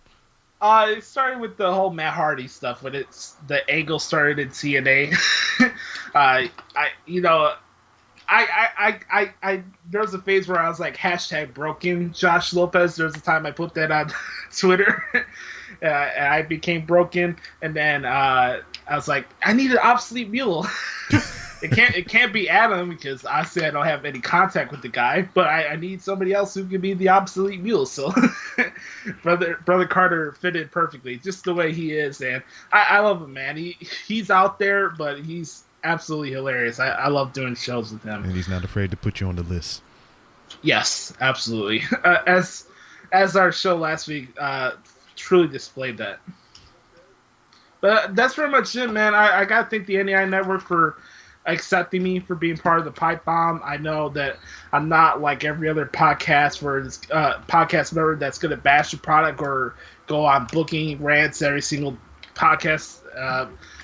It started with the whole Matt Hardy stuff, when the angle started in TNA. There was a phase where I was like #broken Josh Lopez. There was a time I put that on Twitter. And I became broken, and then I was like, I need an Obsolete Mule. It can't be Adam, because honestly I don't have any contact with the guy, but I need somebody else who can be the Obsolete Mule. So brother Carter fit in perfectly, just the way he is, and I love him, man. He's out there, but he's absolutely hilarious. I love doing shows with him, and he's not afraid to put you on the list. Yes, absolutely. As our show last week truly displayed that. But that's pretty much it, man. I gotta thank the NEI Network for accepting me for being part of the Pipe Bomb. I know that I'm not like every other podcast where it's podcast member that's gonna bash the product or go on booking rants every single podcast.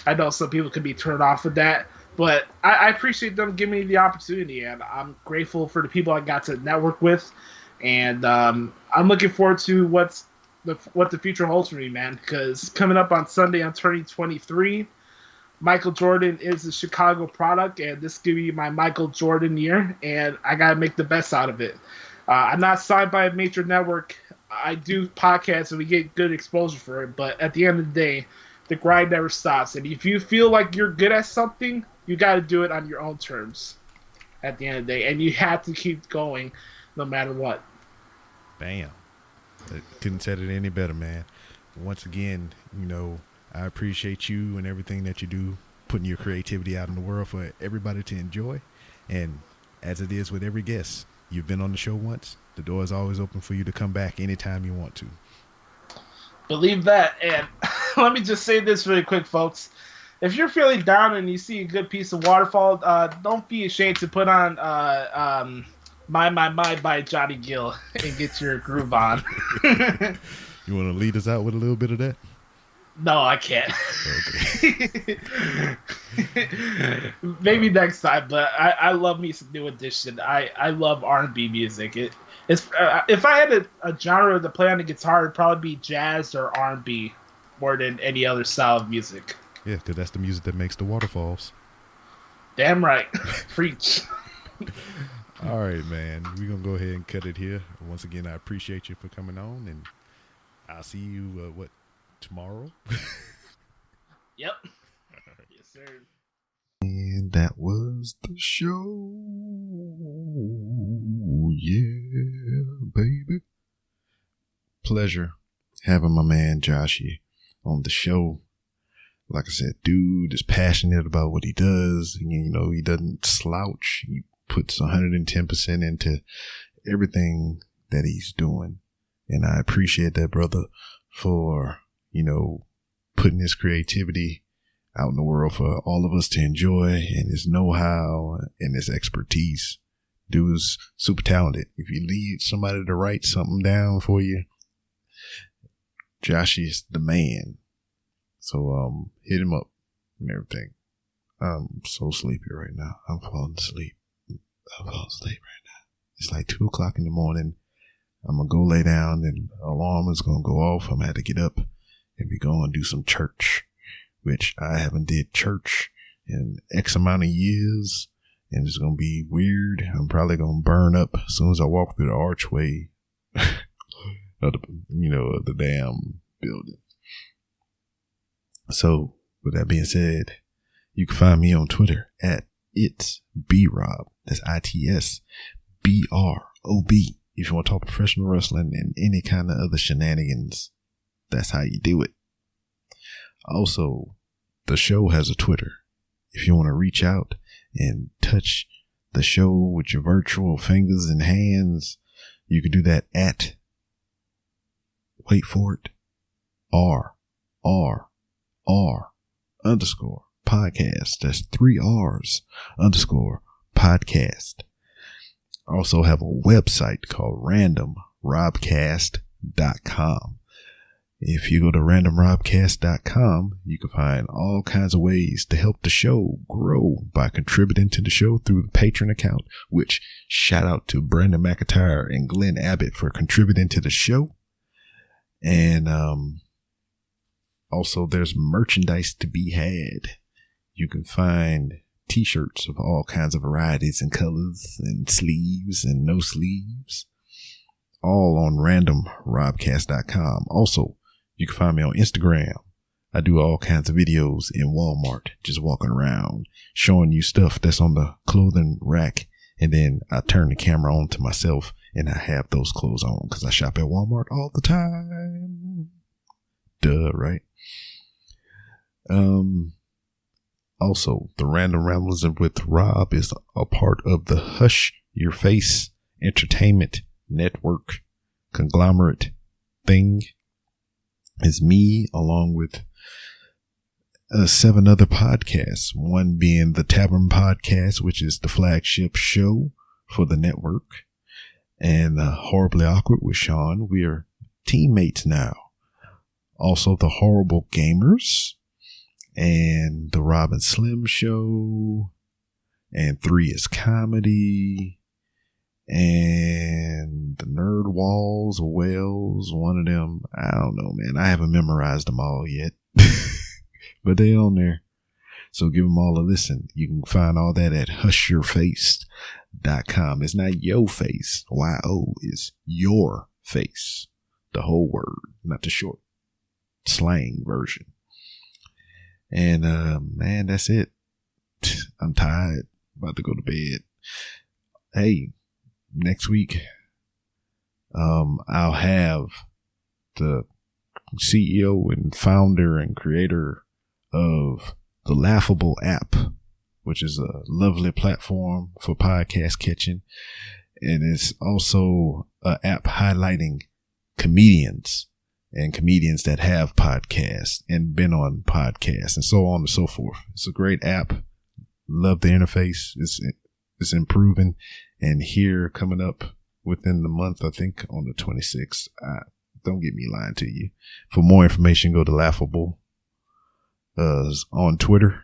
I know some people could be turned off with that, but I appreciate them giving me the opportunity, and I'm grateful for the people I got to network with, and I'm looking forward to what the future holds for me, man, because coming up on Sunday, I'm turning 23. Michael Jordan is a Chicago product, and this could be my Michael Jordan year, and I got to make the best out of it. I'm not signed by a major network. I do podcasts, and we get good exposure for it, but at the end of the day, the grind never stops, and if you feel like you're good at something, you got to do it on your own terms at the end of the day, and you have to keep going no matter what. Bam. Couldn't said it any better, man. Once again, I appreciate you and everything that you do, putting your creativity out in the world for everybody to enjoy. And as it is with every guest, you've been on the show once, the door is always open for you to come back anytime you want to. Believe that. And let me just say this really quick, folks. If you're feeling down and you see a good piece of waterfall, don't be ashamed to put on My by Johnny Gill and get your groove on. You want to lead us out with a little bit of that? No, I can't. Okay. Maybe next time, but I love me some New Edition. I love R&B music. It's if I had a genre to play on the guitar, it'd probably be jazz or R&B more than any other style of music. Yeah, because that's the music that makes the waterfalls. Damn right. Preach. All right, man. We're going to go ahead and cut it here. Once again, I appreciate you for coming on, and I'll see you, tomorrow? Yep. Yes, sir. And that was the show. Yeah, baby. Pleasure having my man Joshie on the show. Like I said, dude is passionate about what he does. You know, he doesn't slouch. He puts 110% into everything that he's doing. And I appreciate that, brother, for, you know, putting his creativity out in the world for all of us to enjoy, and his know-how and his expertise. Dude is super talented. If you need somebody to write something down for you, Joshie is the man. So hit him up and everything. I'm so sleepy right now. I'm falling asleep. I'm falling asleep right now. It's like 2 o'clock in the morning. I'm going to go lay down, and alarm is going to go off. I'm going to have to get up and be going to do some church, which I haven't did church in X amount of years, and it's going to be weird. I'm probably going to burn up as soon as I walk through the archway of the damn building. So, with that being said, you can find me on Twitter at It's B-Rob. That's ITSBROB. If you want to talk professional wrestling and any kind of other shenanigans, that's how you do it. Also, the show has a Twitter. If you want to reach out and touch the show with your virtual fingers and hands, you can do that at, wait for it, _podcast. That's 3 R's _podcast. I also have a website called randomrobcast.com. If you go to randomrobcast.com, you can find all kinds of ways to help the show grow by contributing to the show through the Patreon account, which shout out to Brandon McIntyre and Glenn Abbott for contributing to the show. And also there's merchandise to be had. You can find t-shirts of all kinds of varieties and colors and sleeves and no sleeves, all on randomrobcast.com. Also, you can find me on Instagram. I do all kinds of videos in Walmart, just walking around, showing you stuff that's on the clothing rack. And then I turn the camera on to myself and I have those clothes on because I shop at Walmart all the time. Duh, right? Also, the Random Ramblers with Rob is a part of the Hush Your Face Entertainment Network conglomerate thing. It's me along with 7 other podcasts, one being the Tavern Podcast, which is the flagship show for the network, and Horribly Awkward with Sean. We are teammates now. Also, the Horrible Gamers, and the Rob and Slim Show, and 3 is Comedy, and the Nerd Walls or Wells, one of them. I don't know, man. I haven't memorized them all yet, but they on there. So give them all a listen. You can find all that at hushyourface.com. It's not yo face. Y-O is your face. The whole word, not the short slang version. And, man, that's it. I'm tired. About to go to bed. Hey, next week, I'll have the CEO and founder and creator of the Laughable app, which is a lovely platform for podcast catching. And it's also an app highlighting comedians and comedians that have podcasts and been on podcasts and so on and so forth. It's a great app. Love the interface. It's improving. And here coming up within the month, I think on the 26th, don't get me lying to you. For more information, go to Laughable on Twitter,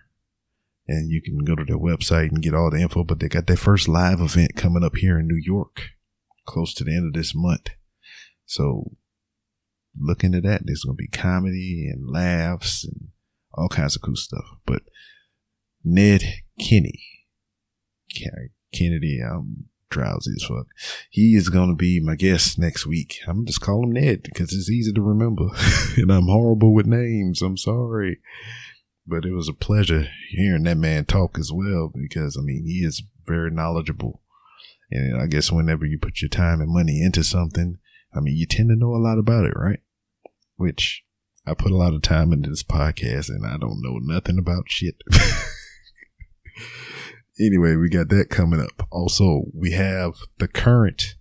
and you can go to their website and get all the info. But they got their first live event coming up here in New York, close to the end of this month. So look into that. There's going to be comedy and laughs and all kinds of cool stuff. But Ned Kennedy, I'm drowsy as fuck. He is going to be my guest next week. I'm going to just call him Ned because it's easy to remember. And I'm horrible with names. I'm sorry. But it was a pleasure hearing that man talk as well because, I mean, he is very knowledgeable. And I guess whenever you put your time and money into something, I mean, you tend to know a lot about it, right? Which I put a lot of time into this podcast and I don't know nothing about shit. Anyway, we got that coming up. Also, we have the current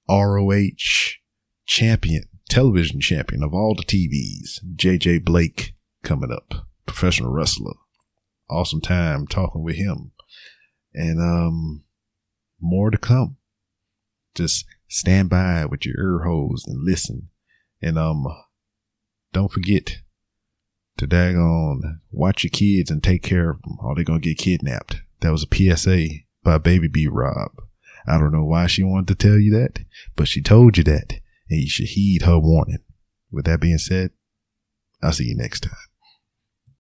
ROH champion, television champion of all the TVs, JJ Blake, coming up. Professional wrestler. Awesome time talking with him. And more to come. Just stand by with your ear holes and listen. And don't forget to daggone watch your kids and take care of them or they're gonna get kidnapped. That was a PSA by Baby B Rob. I don't know why she wanted to tell you that, but she told you that, and you should heed her warning. With that being said, I'll see you next time.